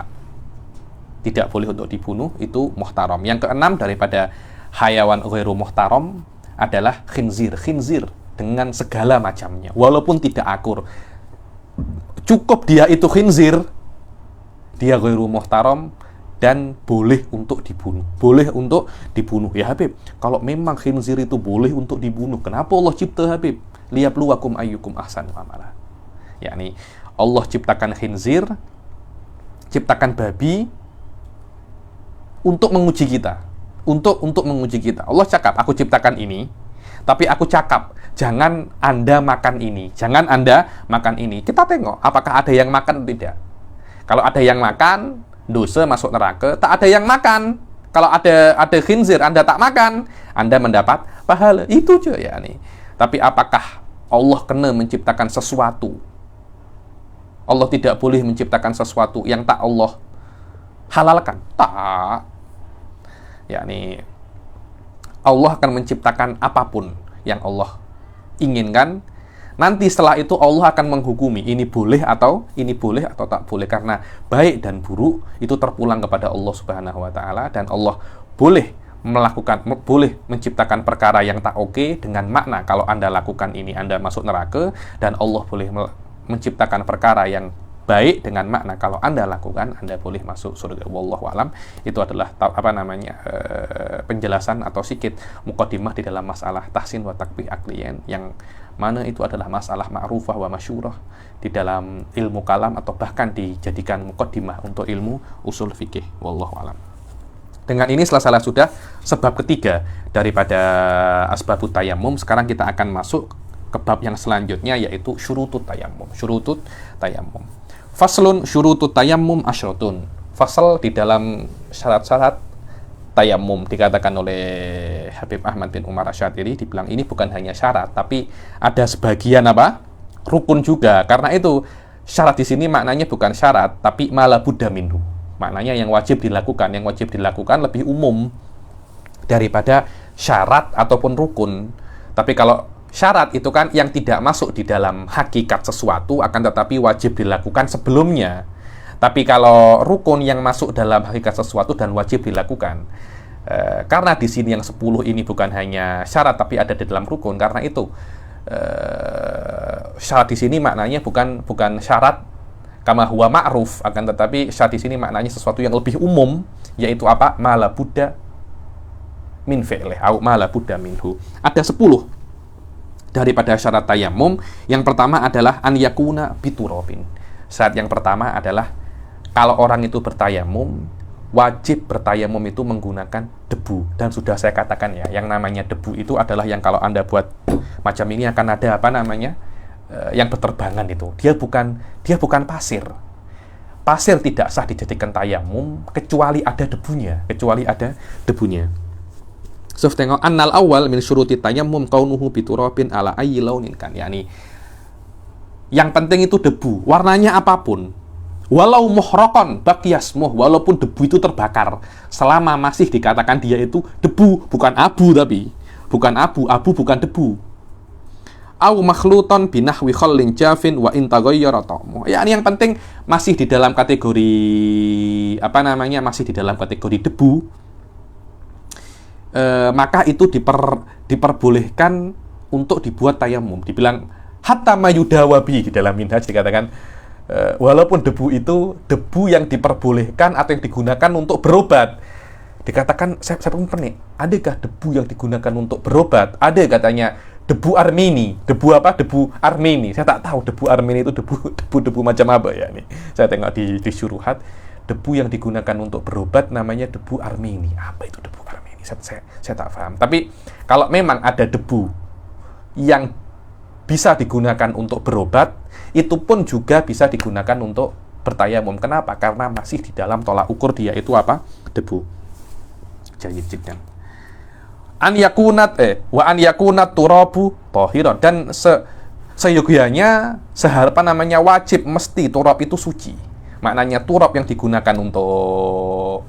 tidak boleh untuk dibunuh, itu muhtaram. Yang keenam daripada hayawan ghairu muhtaram adalah khinzir dengan segala macamnya, walaupun tidak akur. Cukup dia itu khinzir, dia ghairu muhtaram dan boleh untuk dibunuh. Ya Habib, kalau memang khinzir itu boleh untuk dibunuh, kenapa Allah cipta Habib? Liyabluwakum ayyukum ahsanu amala. Yakni Allah ciptakan khinzir, ciptakan babi untuk menguji kita. Untuk menguji kita. Allah cakap, aku ciptakan ini, tapi aku cakap, jangan Anda makan ini. Jangan Anda makan ini. Kita tengok, apakah ada yang makan atau tidak. Kalau ada yang makan, dosa masuk neraka. Tak ada yang makan. Kalau ada khinzir, Anda tak makan, Anda mendapat pahala. Itu aja ya nih. Tapi apakah Allah kena menciptakan sesuatu. Allah tidak boleh menciptakan sesuatu yang tak Allah halalkan. Tak. Yakni Allah akan menciptakan apapun yang Allah inginkan. Nanti setelah itu Allah akan menghukumi ini boleh atau tak boleh, karena baik dan buruk itu terpulang kepada Allah Subhanahu wa taala, dan Allah boleh menciptakan perkara yang tak oke dengan makna kalau Anda lakukan ini Anda masuk neraka, dan Allah boleh menciptakan perkara yang baik dengan makna kalau Anda lakukan Anda boleh masuk surga. Wallahu alam. Itu adalah penjelasan atau sikit muqaddimah di dalam masalah tahsin wa takbih aqliyan, yang mana itu adalah masalah ma'rufah wa masyurah di dalam ilmu kalam, atau bahkan dijadikan muqaddimah untuk ilmu usul fikih. Wallahu alam. Dengan ini selesai sudah sebab ketiga daripada asbabut tayammum. Sekarang kita akan masuk ke bab yang selanjutnya, yaitu syurutut tayammum. Syurutut tayammum. Faslun syurutut tayammum asyratun. Fasal di dalam syarat-syarat tayammum, dikatakan oleh Habib Ahmad bin Umar Asyatiri, dibilang ini bukan hanya syarat, tapi ada sebagian rukun juga. Karena itu syarat di sini maknanya bukan syarat, tapi mala budda minhu. Maknanya yang wajib dilakukan. Yang wajib dilakukan lebih umum daripada syarat ataupun rukun. Tapi kalau syarat itu kan yang tidak masuk di dalam hakikat sesuatu, akan tetapi wajib dilakukan sebelumnya. Tapi kalau rukun yang masuk dalam hakikat sesuatu dan wajib dilakukan. Karena di sini yang 10 ini bukan hanya syarat tapi ada di dalam rukun, karena itu syarat di sini maknanya bukan syarat kama huwa ma'ruf, akan tetapi syarat di sini maknanya sesuatu yang lebih umum, yaitu apa? Mala budda min fi'lih au mala budda minhu. Ada 10 daripada syarat tayammum. Yang pertama adalah an yakuna biturabin. Syarat yang pertama adalah kalau orang itu bertayamum, wajib bertayamum itu menggunakan debu. Dan sudah saya katakan ya, yang namanya debu itu adalah yang kalau Anda buat macam ini akan ada yang berterbangan itu. Dia bukan pasir. Pasir tidak sah dijadikan tayamum kecuali ada debunya. So, tengok annal awal min syuruti tayammum kaunuhu biturabin ala ayyi launin kan. Yani yang penting itu debu, warnanya apapun. Walau muhraqan baqiyasmuh, walaupun debu itu terbakar, selama masih dikatakan dia itu debu, bukan abu, tapi bukan abu bukan debu. Au makhlutan binahwi khallin jafin wa in taghayyara ta'muh. Yani yang penting masih di dalam kategori masih di dalam kategori debu. Maka itu diperbolehkan untuk dibuat tayamum. Dibilang hatta mayudawabi, di dalam minhaj dikatakan walaupun debu itu debu yang diperbolehkan atau yang digunakan untuk berobat. Dikatakan saya pun penik, adakah debu yang digunakan untuk berobat? Ada katanya debu Armeni. Debu apa? Debu Armeni. Saya tak tahu debu Armeni itu debu macam apa ya nih. Saya tengok di syuruhat, debu yang digunakan untuk berobat namanya debu Armeni. Apa itu debu Armeni? Saya tak paham. Tapi kalau memang ada debu yang bisa digunakan untuk berobat, itu pun juga bisa digunakan untuk bertayamum. Kenapa? Karena masih di dalam tolak ukur dia itu apa? Debu. Jayyid jiddan. An yakunat turabu tahiran, dan seyogyanya wajib mesti turab itu suci. Maknanya turab yang digunakan untuk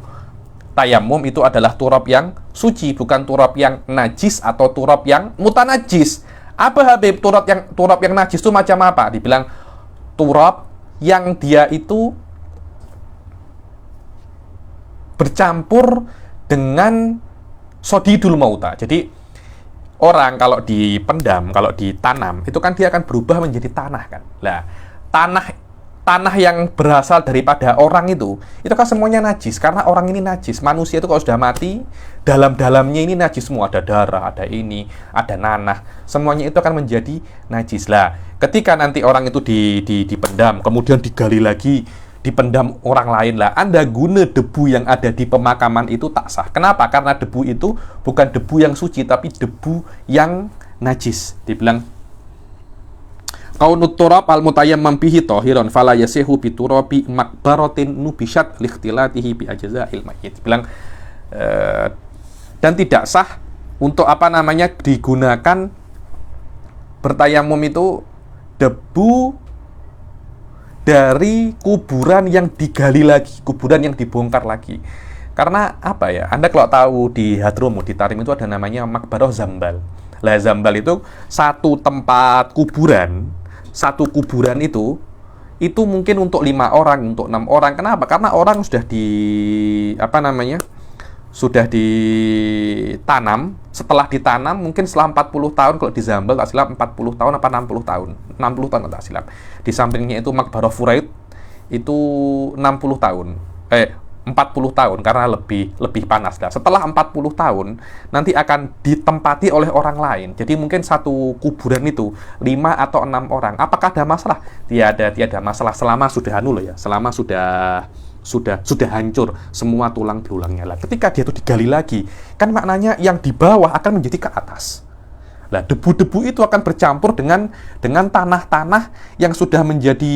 tayamum itu adalah turab yang suci, bukan turab yang najis atau turab yang mutanajis. Apa Habib turab yang najis itu macam apa? Dibilang turab yang dia itu bercampur dengan sodidul mauta. Jadi orang kalau dipendam, kalau ditanam, itu kan dia akan berubah menjadi tanah kan. Lah, tanah yang berasal daripada orang itu kan semuanya najis, karena orang ini najis. Manusia itu kalau sudah mati, dalam-dalamnya ini najis semua, ada darah, ada ini, ada nanah, semuanya itu akan menjadi najis. Lah, ketika nanti orang itu dipendam, kemudian digali lagi, dipendam orang lain, lah Anda guna debu yang ada di pemakaman itu tak sah. Kenapa? Karena debu itu bukan debu yang suci, tapi debu yang najis. Dibilang qaunut turab al mutayammam bihi tahiran fala yasihu bi turabi makbaratin nubishat likhtilatihi bi ajza'il mayyit. Bilang dan tidak sah untuk digunakan bertayamum itu debu dari kuburan yang digali lagi, kuburan yang dibongkar lagi. Karena apa ya? Anda kalau tahu di Hadramut, di Tarim itu ada namanya Makbarah Zambal. Lah Zambal itu satu tempat kuburan, satu kuburan itu mungkin untuk 5 orang, untuk 6 orang. Kenapa? Karena orang sudah sudah ditanam. Setelah ditanam mungkin setelah 40 tahun, kalau di Zambal tak silap 40 tahun apa 60 tahun. 60 tahun tak silap. Di sampingnya itu Makbarah Furaid itu 60 tahun. 40 tahun karena lebih panas lah. Setelah 40 tahun nanti akan ditempati oleh orang lain. Jadi mungkin satu kuburan itu 5 atau 6 orang. Apakah ada masalah? Tiada masalah selama sudah selama sudah hancur semua tulang belulangnya lah. Ketika dia itu digali lagi, kan maknanya yang di bawah akan menjadi ke atas. Nah, debu-debu itu akan bercampur dengan tanah-tanah yang sudah menjadi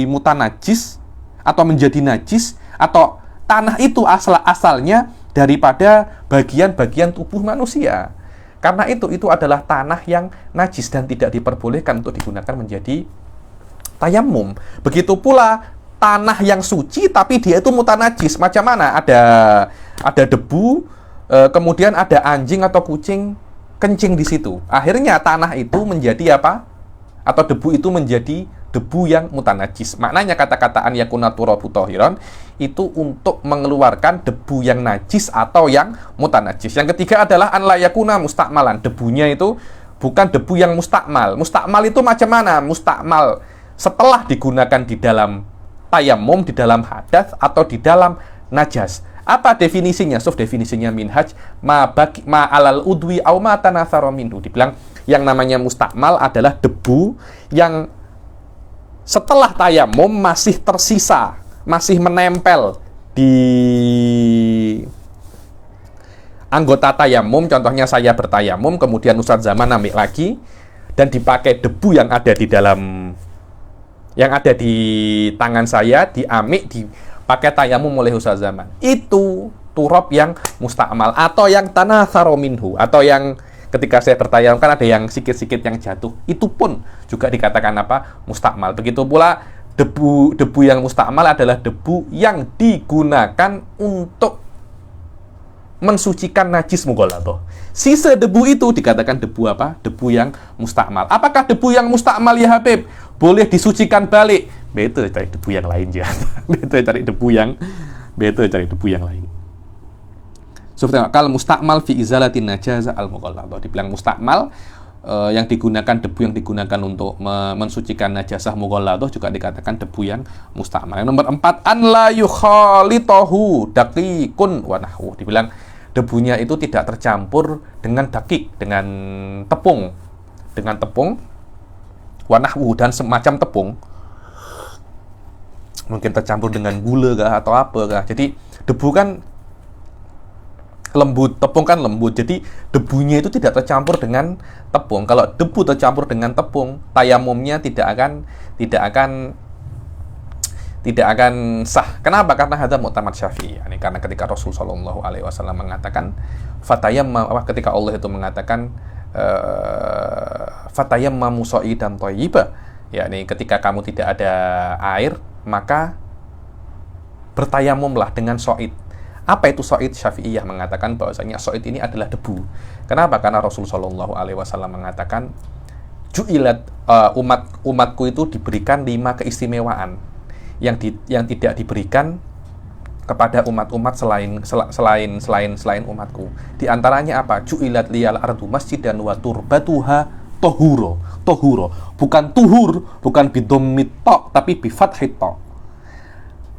mutanajis atau menjadi najis, atau tanah itu asalnya daripada bagian-bagian tubuh manusia. Karena itu adalah tanah yang najis dan tidak diperbolehkan untuk digunakan menjadi tayamum. Begitu pula tanah yang suci tapi dia itu mutanajis. Macam mana? Ada debu, kemudian ada anjing atau kucing kencing di situ. Akhirnya tanah itu menjadi apa? Atau debu itu menjadi debu yang mutanajis. Maknanya kata-kata an yakuna turabu tahiran itu untuk mengeluarkan debu yang najis atau yang mutanajis. Yang ketiga adalah an la yakuna mustakmalan. Debunya itu bukan debu yang mustakmal. Mustakmal itu macam mana? Mustakmal setelah digunakan di dalam tayamum, di dalam hadas atau di dalam najas. Apa definisinya? Definisinya minhaj ma alal udwi au ma tanathara minhu. Dibilang yang namanya mustakmal adalah debu yang setelah tayamum masih tersisa, masih menempel di anggota tayamum. Contohnya saya bertayamum, kemudian Ustadz Zaman ambil lagi dan dipakai debu yang ada di tangan saya, diamik, dipakai tayamum oleh Ustadz Zaman. Itu turab yang mustakmal atau yang tanathara minhu, atau yang ketika saya bertayamum kan ada yang sikit-sikit yang jatuh. Itu pun juga dikatakan apa? Mustakmal. Begitu pula debu yang mustakmal adalah debu yang digunakan untuk mensucikan najis mughaladhah. Sisa debu itu dikatakan debu apa? Debu yang mustakmal. Apakah debu yang mustakmal ya Habib boleh disucikan balik? Betul, cari debu yang lain ya. Betul, cari debu yang lain. Kal mustakmal fi izalatin najasa al mughaladhah. Dibilang mustakmal yang digunakan, debu yang digunakan untuk mensucikan najasah mughaladhah juga dikatakan debu yang mustakmal. Yang nomor 4, an la yukhalitahu daqiqun wa nahwu. Dibilang debunya itu tidak tercampur dengan dakik, dengan tepung wa nahwu, dan semacam tepung. Mungkin tercampur dengan gula kah atau apa kah. Jadi debu kan lembut, tepung kan lembut, jadi debunya itu tidak tercampur dengan tepung. Kalau debu tercampur dengan tepung, tayamumnya tidak akan sah. Kenapa? Karena hadza mu'tamad Syafi'i. Yani karena ketika Rasul sallallahu alaihi wasallam mengatakan ketika Allah itu mengatakan fatayammamu sha'idan thayyiba, yakni ketika kamu tidak ada air, maka bertayamumlah dengan sha'id. Apa itu sha'id? Syafi'iyah mengatakan bahwasanya sha'id ini adalah debu. Kenapa? Karena Rasul sallallahu alaihi wasallam mengatakan ju'ilat umatku itu diberikan 5 keistimewaan yang tidak diberikan kepada umat-umat selain umatku. Di antaranya apa? Ju'ilat liyal ardu masjidan wa turbatuha tahuro. Bukan tuhur, bukan bidommit ta, tapi bi fathit ta.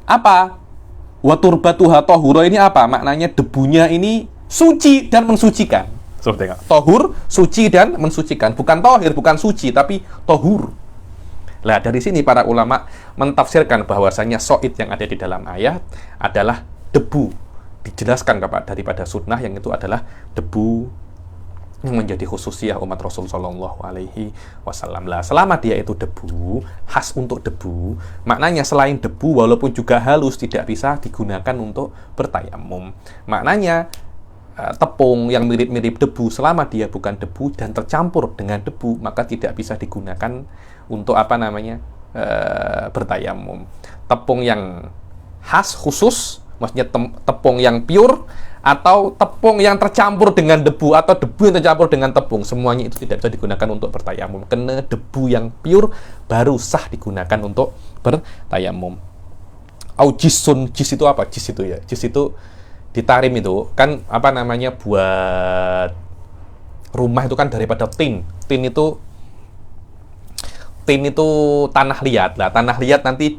Apa? Wa turbatuha tahuro ini apa? Maknanya debunya ini suci dan mensucikan. Tohur, suci dan mensucikan. Bukan tohir, bukan suci, tapi tohur. Nah, dari sini para ulama mentafsirkan bahwasanya sha'id yang ada di dalam ayat adalah debu. Dijelaskan daripada sunnah yang itu adalah debu yang menjadi khususiyah umat Rasul sallallahu alaihi wasallam. Lah, selama dia itu debu, khas untuk debu, maknanya selain debu walaupun juga halus tidak bisa digunakan untuk bertayamum. Maknanya tepung yang mirip-mirip debu, selama dia bukan debu dan tercampur dengan debu, maka tidak bisa digunakan untuk bertayamum. Tepung yang khas, khusus, maksudnya tepung yang pure, atau tepung yang tercampur dengan debu, atau debu yang tercampur dengan tepung, semuanya itu tidak bisa digunakan untuk bertayamum. Karena debu yang pure baru sah digunakan untuk bertayamum. Jisun, jis itu apa? Jis itu ya, jis itu ditarim itu kan buat rumah itu kan daripada tin itu tanah liat lah. Tanah liat nanti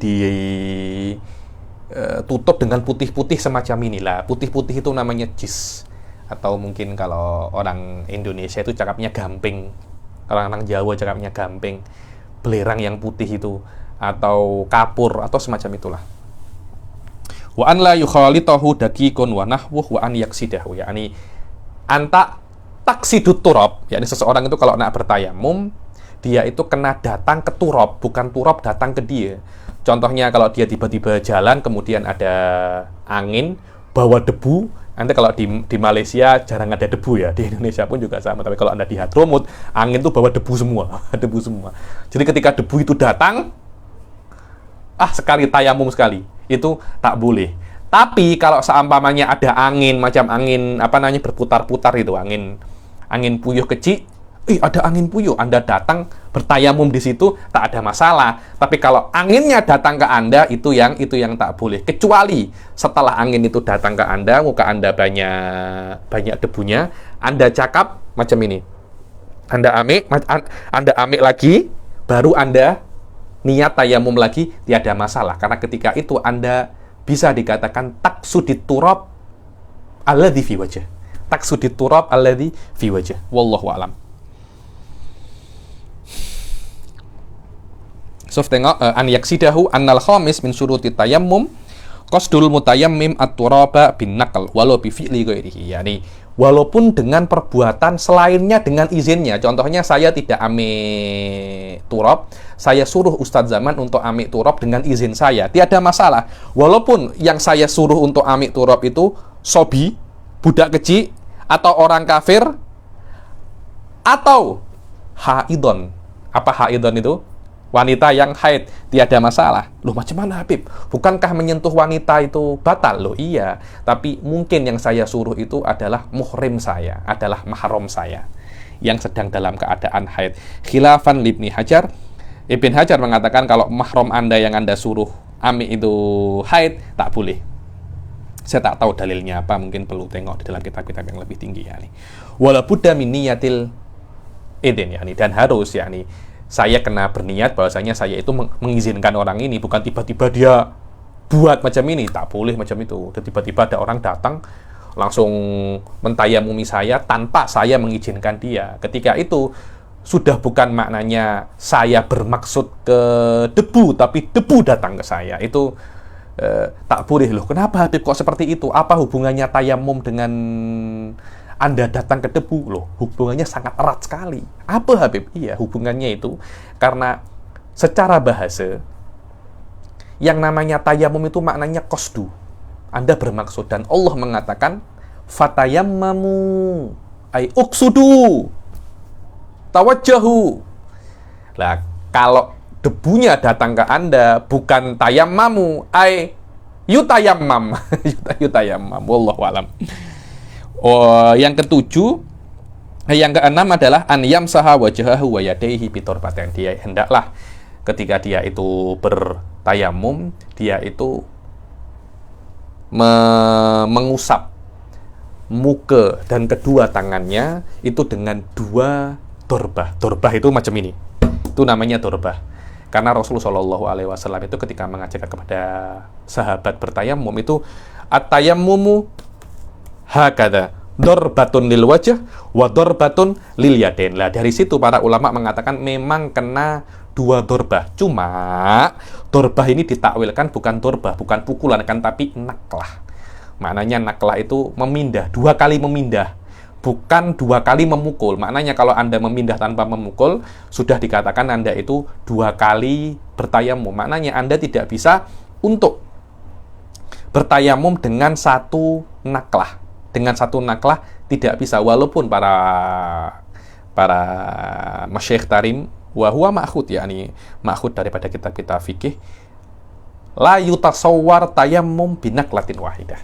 tutup dengan putih-putih semacam inilah. Putih-putih itu namanya jis, atau mungkin kalau orang Indonesia itu cakapnya gamping, orang-orang Jawa cakapnya gamping, belerang yang putih itu, atau kapur, atau semacam itulah. Wa an la yukhalitahu dakikun wa nahwuh wa an yaksidahu, yakni anta taksidut turab, yakni seseorang itu kalau nak bertayamum, dia itu kena datang ke turab, bukan turab datang ke dia. Contohnya kalau dia tiba-tiba jalan, kemudian ada angin, bawa debu. Nanti kalau di Malaysia jarang ada debu ya, di Indonesia pun juga sama. Tapi kalau Anda di Hadramut, angin tuh bawa debu semua, debu semua. Jadi ketika debu itu datang, sekali tayamum sekali, itu tak boleh. Tapi kalau seumpamanya ada angin, macam angin berputar-putar itu, angin puyuh kecil, ada angin puyuh, Anda datang bertayamum di situ tak ada masalah. Tapi kalau anginnya datang ke Anda, itu yang tak boleh. Kecuali setelah angin itu datang ke Anda, muka Anda banyak debunya, Anda cakap macam ini. Anda amik lagi, baru Anda niat tayamum lagi, tiada masalah. Karena ketika itu Anda bisa dikatakan taksudit turab alladzi fi wajh. Taksudit turab alladzi fi wajh. Wallahu a'lam. So, tengok an yaksidahu annal khamis min syuruti tayammum qasdul mutayammim at-turaba bin naql walau bi fi'li ghairihi. Yani walaupun dengan perbuatan selainnya dengan izinnya. Contohnya saya tidak amik turab, saya suruh Ustadz Zaman untuk amik turab dengan izin saya, tiada masalah. Walaupun yang saya suruh untuk amik turab itu sobi, budak kecil, atau orang kafir, atau haidon. Apa haidon itu? Wanita yang haid, tiada masalah. Loh, macam mana Habib? Bukankah menyentuh wanita itu batal? Loh iya, tapi mungkin yang saya suruh itu adalah muhrim saya, adalah mahram saya yang sedang dalam keadaan haid. Khilafan Ibnu Hajar, Ibn Hajar mengatakan kalau mahram Anda yang Anda suruh amik itu haid, tak boleh. Saya tak tahu dalilnya apa, mungkin perlu tengok di dalam kitab-kitab yang lebih tinggi ya nih. Wala budda min niyatil idin ya nih, dan harus ya nih, saya kena berniat bahwasanya saya itu mengizinkan orang ini, bukan tiba-tiba dia buat macam ini, tak boleh macam itu. Dan tiba-tiba ada orang datang langsung mentayamumi saya tanpa saya mengizinkan dia. Ketika itu sudah bukan maknanya saya bermaksud ke debu, tapi debu datang ke saya. Itu tak boleh. Loh, kenapa Habib kok seperti itu? Apa hubungannya tayamum dengan Anda datang ke debu? Loh, hubungannya sangat erat sekali. Apa Habib? Iya, hubungannya itu karena secara bahasa yang namanya tayamum itu maknanya qasdu. Anda bermaksud, dan Allah mengatakan fatayammamu ay uqsudu tawajjahu. Lah, kalau debunya datang ke Anda bukan tayammamu ay yutayammam. Yutayammam. Wallahu alam. Yang ketujuh, yang keenam adalah an yamsaha wajhahu wa yadayhi biturbatin. Dia hendaklah ketika dia itu bertayamum, dia itu mengusap muka dan kedua tangannya itu dengan dua dorbah. Dorbah itu macam ini. Itu namanya dorbah. Karena Rasulullah SAW itu ketika mengajak kepada sahabat bertayamum itu at-tayammumu hakada dorbatun lil wajh wa dorbatun lil yadain. Lah dari situ para ulama mengatakan memang kena dua dorbah. Cuma dorbah ini ditakwilkan bukan dorbah, bukan pukulan kan, tapi naklah. Maknanya naklah itu memindah, dua kali memindah, bukan dua kali memukul. Maknanya kalau Anda memindah tanpa memukul, sudah dikatakan Anda itu dua kali bertayamum. Maknanya Anda tidak bisa untuk bertayamum dengan satu naklah, dengan satu naklah tidak bisa, walaupun para masyayikh tarim wa huwa ma'khud, yakni ma'khud daripada kitab-kitab fikih, la yutasawwar tayammum binaklatin wahidah.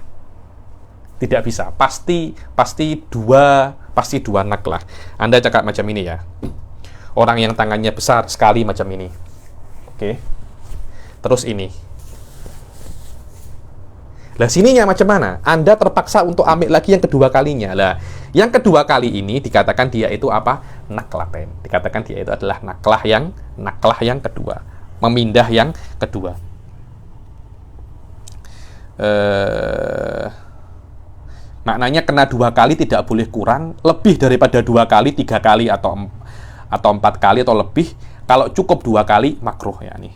Tidak bisa, pasti dua naklah. Anda cakap macam ini ya. Orang yang tangannya besar sekali macam ini. Oke. Terus ini. Lah sininya macam mana? Anda terpaksa untuk ambil lagi yang kedua kalinya. Lah, yang kedua kali ini dikatakan dia itu apa? Naklaten. Dikatakan dia itu adalah naklah yang kedua. Memindah yang kedua. Maknanya kena 2 kali, tidak boleh kurang. Lebih daripada 2 kali, 3 kali atau 4 kali atau lebih. Kalau cukup 2 kali, makruh ya nih.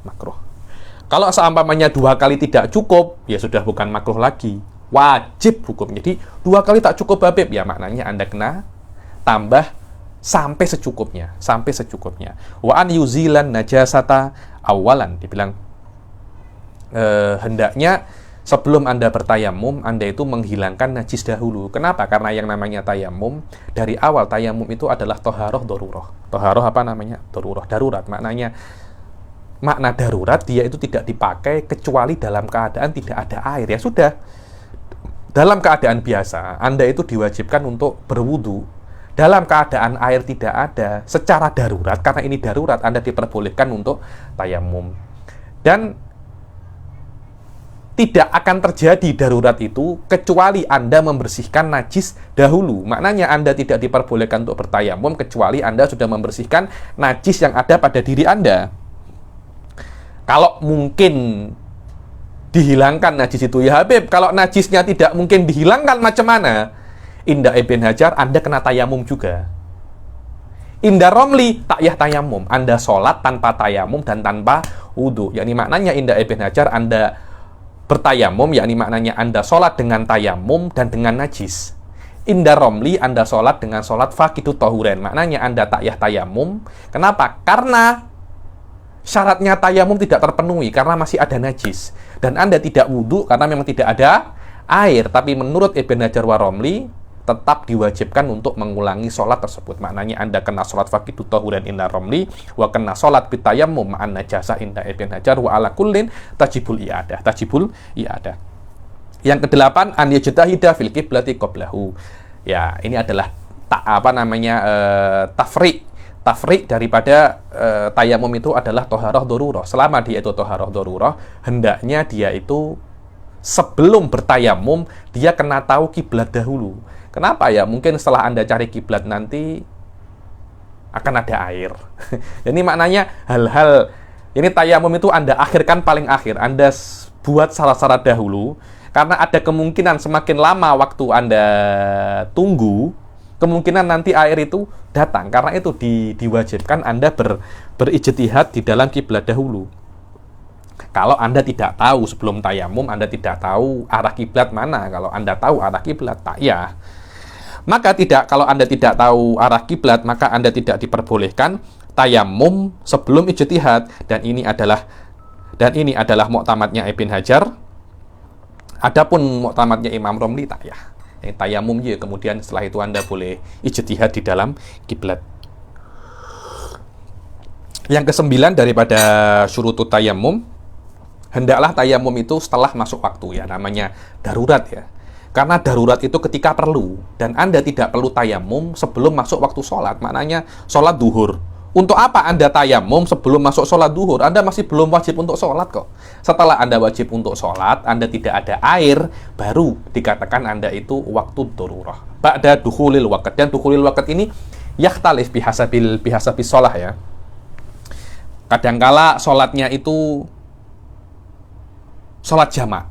Makruh. Kalau seumpamanya 2 kali tidak cukup, ya sudah bukan makruh lagi, wajib hukum. Jadi 2 kali tak cukup Habib, ya maknanya Anda kena tambah sampai secukupnya, Wa an yuzilan najasata awalan, dibilang hendaknya sebelum Anda bertayamum, Anda itu menghilangkan najis dahulu. Kenapa? Karena yang namanya tayamum, dari awal tayamum itu adalah toharoh dorurah. Toharoh apa namanya? Dorurah, darurat. Makna darurat, dia itu tidak dipakai kecuali dalam keadaan tidak ada air. Ya sudah, dalam keadaan biasa, Anda itu diwajibkan untuk berwudu. Dalam keadaan air tidak ada, secara darurat, karena ini darurat, Anda diperbolehkan untuk tayamum. Dan tidak akan terjadi darurat itu kecuali Anda membersihkan najis dahulu. Maknanya Anda tidak diperbolehkan untuk bertayamum kecuali Anda sudah membersihkan najis yang ada pada diri Anda. Kalau mungkin dihilangkan najis itu, ya Habib, kalau najisnya tidak mungkin dihilangkan, macam mana? Indah Ibn Hajar, Anda kena tayamum juga. Indah Romli, takyah tayamum. Anda sholat tanpa tayamum dan tanpa wudu. Yakni maknanya Indah Ibn Hajar, Anda bertayamum, yakni maknanya Anda sholat dengan tayamum dan dengan najis. Indah Romli, Anda sholat dengan sholat faqidu tahuren. Maknanya Anda takyah tayamum. Kenapa? Karena syaratnya tayamum tidak terpenuhi karena masih ada najis. Dan Anda tidak wudhu karena memang tidak ada air. Tapi menurut Ibn Hajar wa Romli, tetap diwajibkan untuk mengulangi sholat tersebut. Maknanya Anda kena sholat faqidu tahuren inda Romli, wa kena sholat bitayamum ma'an najasa inda Ibn Hajar, wa ala kullin tajibul i'adah. Yang ke-8, an yajtahida fil qiblati qablahu. Ya, ini adalah tafrik daripada tayamum itu adalah toharoh dorurah. Selama dia itu toharoh dorurah, hendaknya dia itu sebelum bertayamum, dia kena tahu kiblat dahulu. Kenapa ya? Mungkin setelah Anda cari kiblat nanti akan ada air. Jadi maknanya hal-hal, ini tayamum itu Anda akhirkan paling akhir. Anda buat syarat-syarat dahulu, karena ada kemungkinan semakin lama waktu Anda tunggu, kemungkinan nanti air itu datang. Karena itu diwajibkan Anda berijtihad di dalam kiblat dahulu. Kalau Anda tidak tahu sebelum tayamum, Anda tidak tahu arah kiblat mana. Kalau Anda tahu arah kiblat, takyah. Maka kalau Anda tidak tahu arah kiblat, maka Anda tidak diperbolehkan tayamum sebelum ijtihad. Dan ini adalah muktamadnya Ibn Hajar. Adapun muktamadnya Imam Romli, takyah. Tayamum ya, kemudian setelah itu Anda boleh ijtihad di dalam kiblat. Yang ke-9 daripada syurutut tayamum, hendaklah tayamum itu setelah masuk waktu, ya, namanya darurat ya. Karena darurat itu ketika perlu, dan Anda tidak perlu tayamum sebelum masuk waktu sholat, maknanya sholat duhur. Untuk apa Anda tayamum sebelum masuk sholat duhur? Anda masih belum wajib untuk sholat kok. Setelah Anda wajib untuk sholat, Anda tidak ada air, baru dikatakan Anda itu waktu darurah. Ba'da dukhulil waqt. Dan dukhulil waqt ini yakhtalif bihasabil sholah ya. Kadangkala sholatnya itu sholat jamak.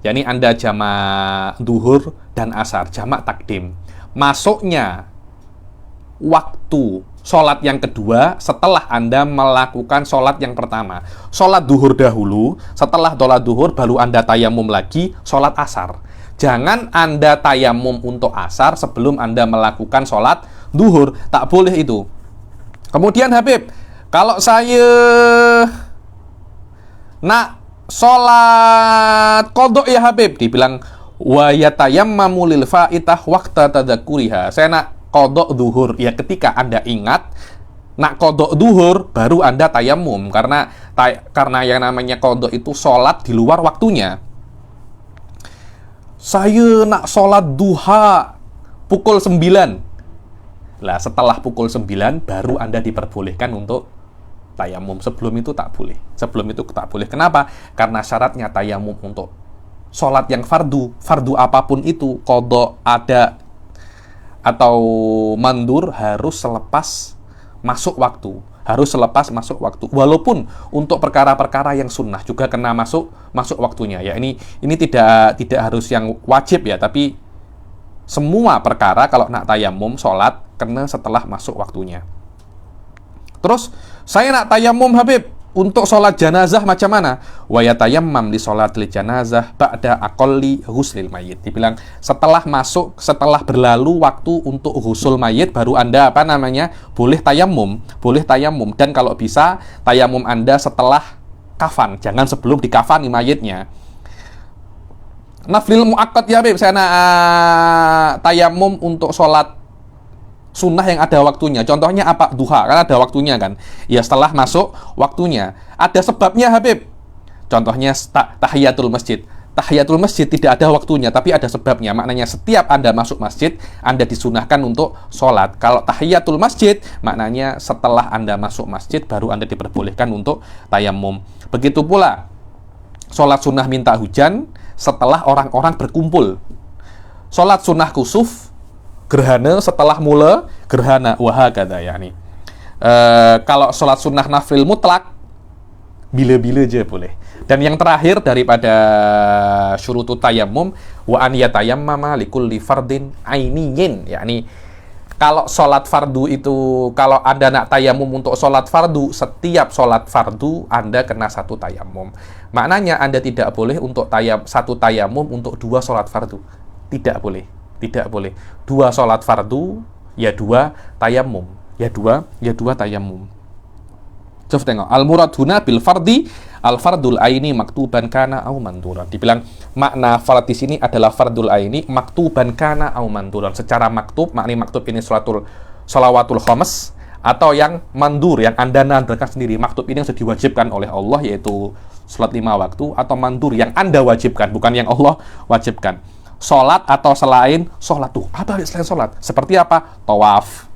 yakni Anda jamak duhur dan asar, jamak takdim. Masuknya waktu sholat yang kedua setelah Anda melakukan sholat yang pertama. Sholat duhur dahulu, setelah sholat duhur baru Anda tayamum lagi sholat asar. Jangan Anda tayamum untuk asar sebelum Anda melakukan sholat duhur. Tak boleh itu. Kemudian Habib, kalau saya nak sholat kodok ya Habib, dibilang Wa yatayammamu lil fa'itah waqta tadzakuriha. Saya nak qadha zuhur, ya ketika Anda ingat nak qadha zuhur baru Anda tayamum, karena yang namanya qadha itu sholat di luar waktunya. Saya nak sholat duha pukul 9. Lah setelah pukul 9 baru Anda diperbolehkan untuk tayamum. Sebelum itu tak boleh. Kenapa? Karena syaratnya tayamum untuk sholat yang fardu apapun itu, qadha ada atau mandur, harus selepas masuk waktu. Walaupun untuk perkara-perkara yang sunnah juga kena masuk waktunya. Ya ini tidak harus yang wajib ya, tapi semua perkara kalau nak tayamum sholat kena setelah masuk waktunya. Terus saya nak tayamum Habib untuk sholat janazah macam mana? Wa yatayammam li sholatil janazah ba'da aqalli ghuslil mayyit. Dibilang setelah berlalu waktu untuk ghusul mayit baru Anda boleh tayamum. Dan kalau bisa tayamum Anda setelah kafan, jangan sebelum dikafani mayitnya. Naflil muakkad ya Habib, saya nak tayamum untuk sholat sunnah yang ada waktunya. Contohnya apa? Duha, kan ada waktunya kan? Ya setelah masuk waktunya. Ada sebabnya Habib. Contohnya tahiyatul masjid. Tahiyatul masjid tidak ada waktunya, tapi ada sebabnya. Maknanya setiap Anda masuk masjid, Anda disunahkan untuk sholat. Kalau tahiyatul masjid, maknanya setelah Anda masuk masjid, baru Anda diperbolehkan untuk tayamum. Begitu pula sholat sunnah minta hujan setelah orang-orang berkumpul. Sholat sunnah kusuf gerhana setelah mula gerhana, wahakadha yakni. Kalau sholat sunnah nafil mutlak bila-bila aja boleh. Dan yang terakhir daripada syurutut tayammum, wa an yatayammama likulli fardin ainiyin, yakni kalau sholat fardu itu, kalau Anda nak tayamum untuk sholat fardu, setiap sholat fardu Anda kena satu tayamum. Maknanya Anda tidak boleh untuk satu tayamum untuk dua sholat fardu. Tidak boleh. Dua sholat fardu, ya dua tayamum. Coba tengok. Al-muraduna bil fardi, al-fardul aini maktuban kana au manduran. Dibilang makna fard di sini adalah fardul aini maktuban kana au manduran. Secara maktub, makna maktub ini shalawatul khams, atau yang mandur, yang Anda nandakan sendiri. Maktub ini yang sudah diwajibkan oleh Allah, yaitu sholat 5 waktu, atau mandur yang Anda wajibkan, bukan yang Allah wajibkan. Sholat atau selain sholat tuh apa selain sholat? Seperti apa? Tawaf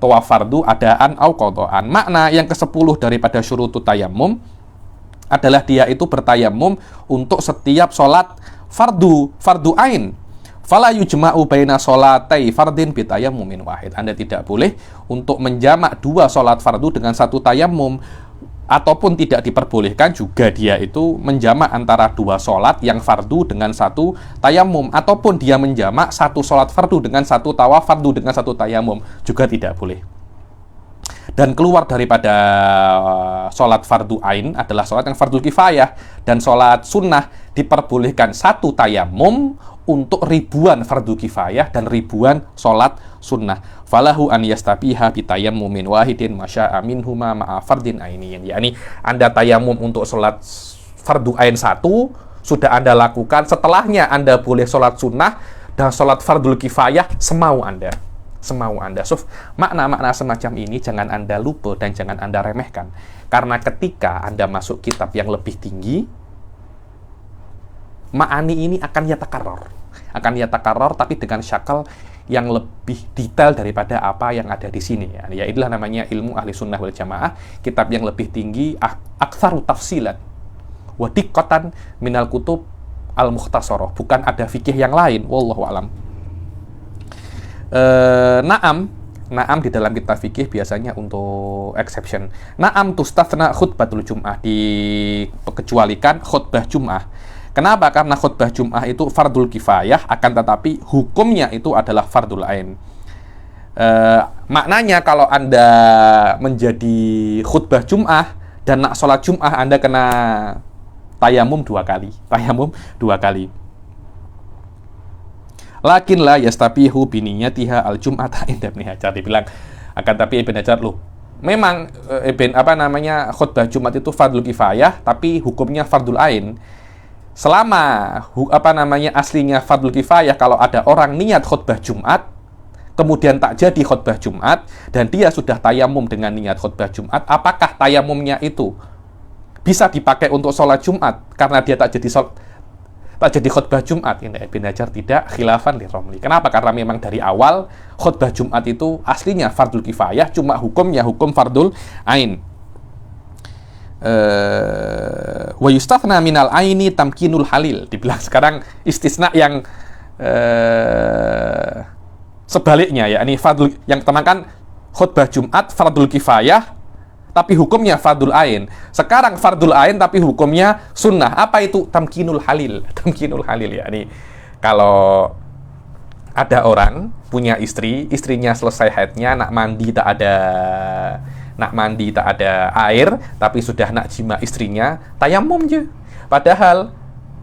fardu adaan au qadaan. Makna yang ke-10 daripada syurutut tayammum adalah dia itu bertayamum untuk setiap sholat fardu ain. Fala yujma'u baina sholatai fardin bi tayammumin wahid. Anda tidak boleh untuk menjamak dua sholat fardu dengan satu tayamum, ataupun tidak diperbolehkan juga dia itu menjamak antara dua sholat yang fardu dengan satu tayamum, ataupun dia menjamak satu sholat fardu dengan satu tawaf fardu dengan satu tayamum, juga tidak boleh. Dan keluar daripada sholat fardu ain adalah sholat yang fardu kifayah, dan sholat sunnah diperbolehkan satu tayamum untuk ribuan fardu kifayah dan ribuan sholat sunnah. Falahu an yastabiha bitayammumin wahidin masya'a minhuma ma'a fardin ainiyin. Yakni Anda tayamum untuk sholat fardu ain satu, sudah Anda lakukan, setelahnya Anda boleh sholat sunnah dan sholat fardul kifayah semau Anda. So, makna-makna semacam ini jangan Anda lupa dan jangan Anda remehkan. Karena ketika Anda masuk kitab yang lebih tinggi, ma'ani ini akan yatakarrar, tapi dengan syakal yang lebih detail daripada apa yang ada di sini. Ya, itulah namanya ilmu ahli sunnah wal jamaah, kitab yang lebih tinggi, aktsaru tafsilan wa diqqatan minal kutub al-mukhtasarah. Bukan ada fikih yang lain, wallahu alam. Naam di dalam kitab fikih biasanya untuk exception. Naam tustatsna khutbatul jum'ah, dikecualikan khutbah Jum'ah. Kenapa? Karena khutbah Jum'ah itu fardul kifayah, akan tetapi hukumnya itu adalah fardul ain. Maknanya kalau Anda menjadi khutbah Jum'ah dan nak sholat Jum'ah, Anda kena tayamum dua kali. Lakin la yastabihu biniyatiha al-jum'ata inda Ibnu Hajar. Dibilang akan tapi Ibnu Hajar memang khutbah Jumat itu fardul kifayah tapi hukumnya fardul ain. selama aslinya fardhu kifayah, kalau ada orang niat khutbah Jumat, kemudian tak jadi khutbah Jumat, dan dia sudah tayamum dengan niat khutbah Jumat, apakah tayamumnya itu bisa dipakai untuk sholat Jumat karena dia tak jadi khutbah Jumat? Ini Ibn Hajar tidak, khilafan li Romli. Kenapa? Karena memang dari awal khutbah Jumat itu aslinya fardhu kifayah, cuma hukumnya hukum fardul ain. Wa yustathna minal aini tamkinul halil. Dibilang sekarang istisna yang sebaliknya, ya, ini fardul, yang temankan khutbah Jumat fardul kifayah tapi hukumnya fardul ain. Sekarang fardul ain tapi hukumnya sunnah. Apa itu tamkinul halil? Tamkinul halil, ya, ini kalau ada orang punya istri, istrinya selesai haidnya, nak mandi tak ada air, tapi sudah nak jima istrinya, tayamum aja. Padahal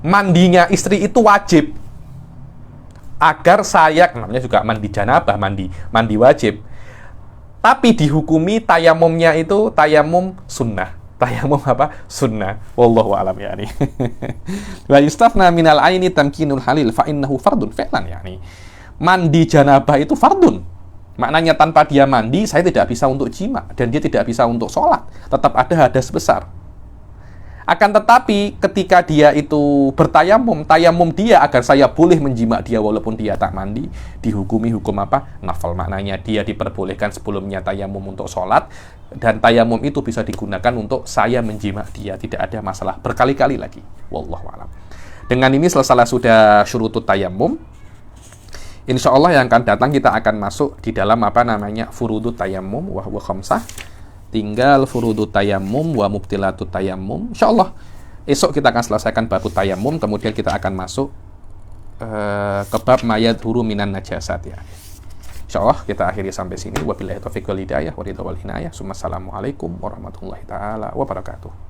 mandinya istri itu wajib. Agar namanya juga mandi janabah, mandi wajib. Tapi dihukumi tayamumnya itu tayamum sunnah. Tayamum apa? Sunnah. Wallahu a'lam, ya nih. Wa yustafna minal aini tamkinul halil fa innahu fardun fi'lan, ya nih. Mandi janabah itu fardun. Maknanya tanpa dia mandi, saya tidak bisa untuk jima, dan dia tidak bisa untuk sholat. Tetap ada hadas besar. Akan tetapi, ketika dia itu bertayamum, tayamum dia agar saya boleh menjima dia walaupun dia tak mandi, dihukumi hukum apa? Nafal. Maknanya dia diperbolehkan sebelumnya tayamum untuk sholat, dan tayamum itu bisa digunakan untuk saya menjima dia. Tidak ada masalah berkali-kali lagi. Wallahu a'lam. Dengan ini selesai sudah syurutut tayamum. Insya Allah yang akan datang kita akan masuk di dalam furudut tayammum wa huwa khamsah. Tinggal furudut tayammum wa mubtilatut tayammum. Insya Allah esok kita akan selesaikan bab tayammum, kemudian kita akan masuk ke bab mayadhuru minan najasat, ya. Insya Allah kita akhiri sampai sini. Wabillahi taufiq wal hidayah wa ridha wal hinayah. Assalamualaikum warahmatullahi taala wabarakatuh.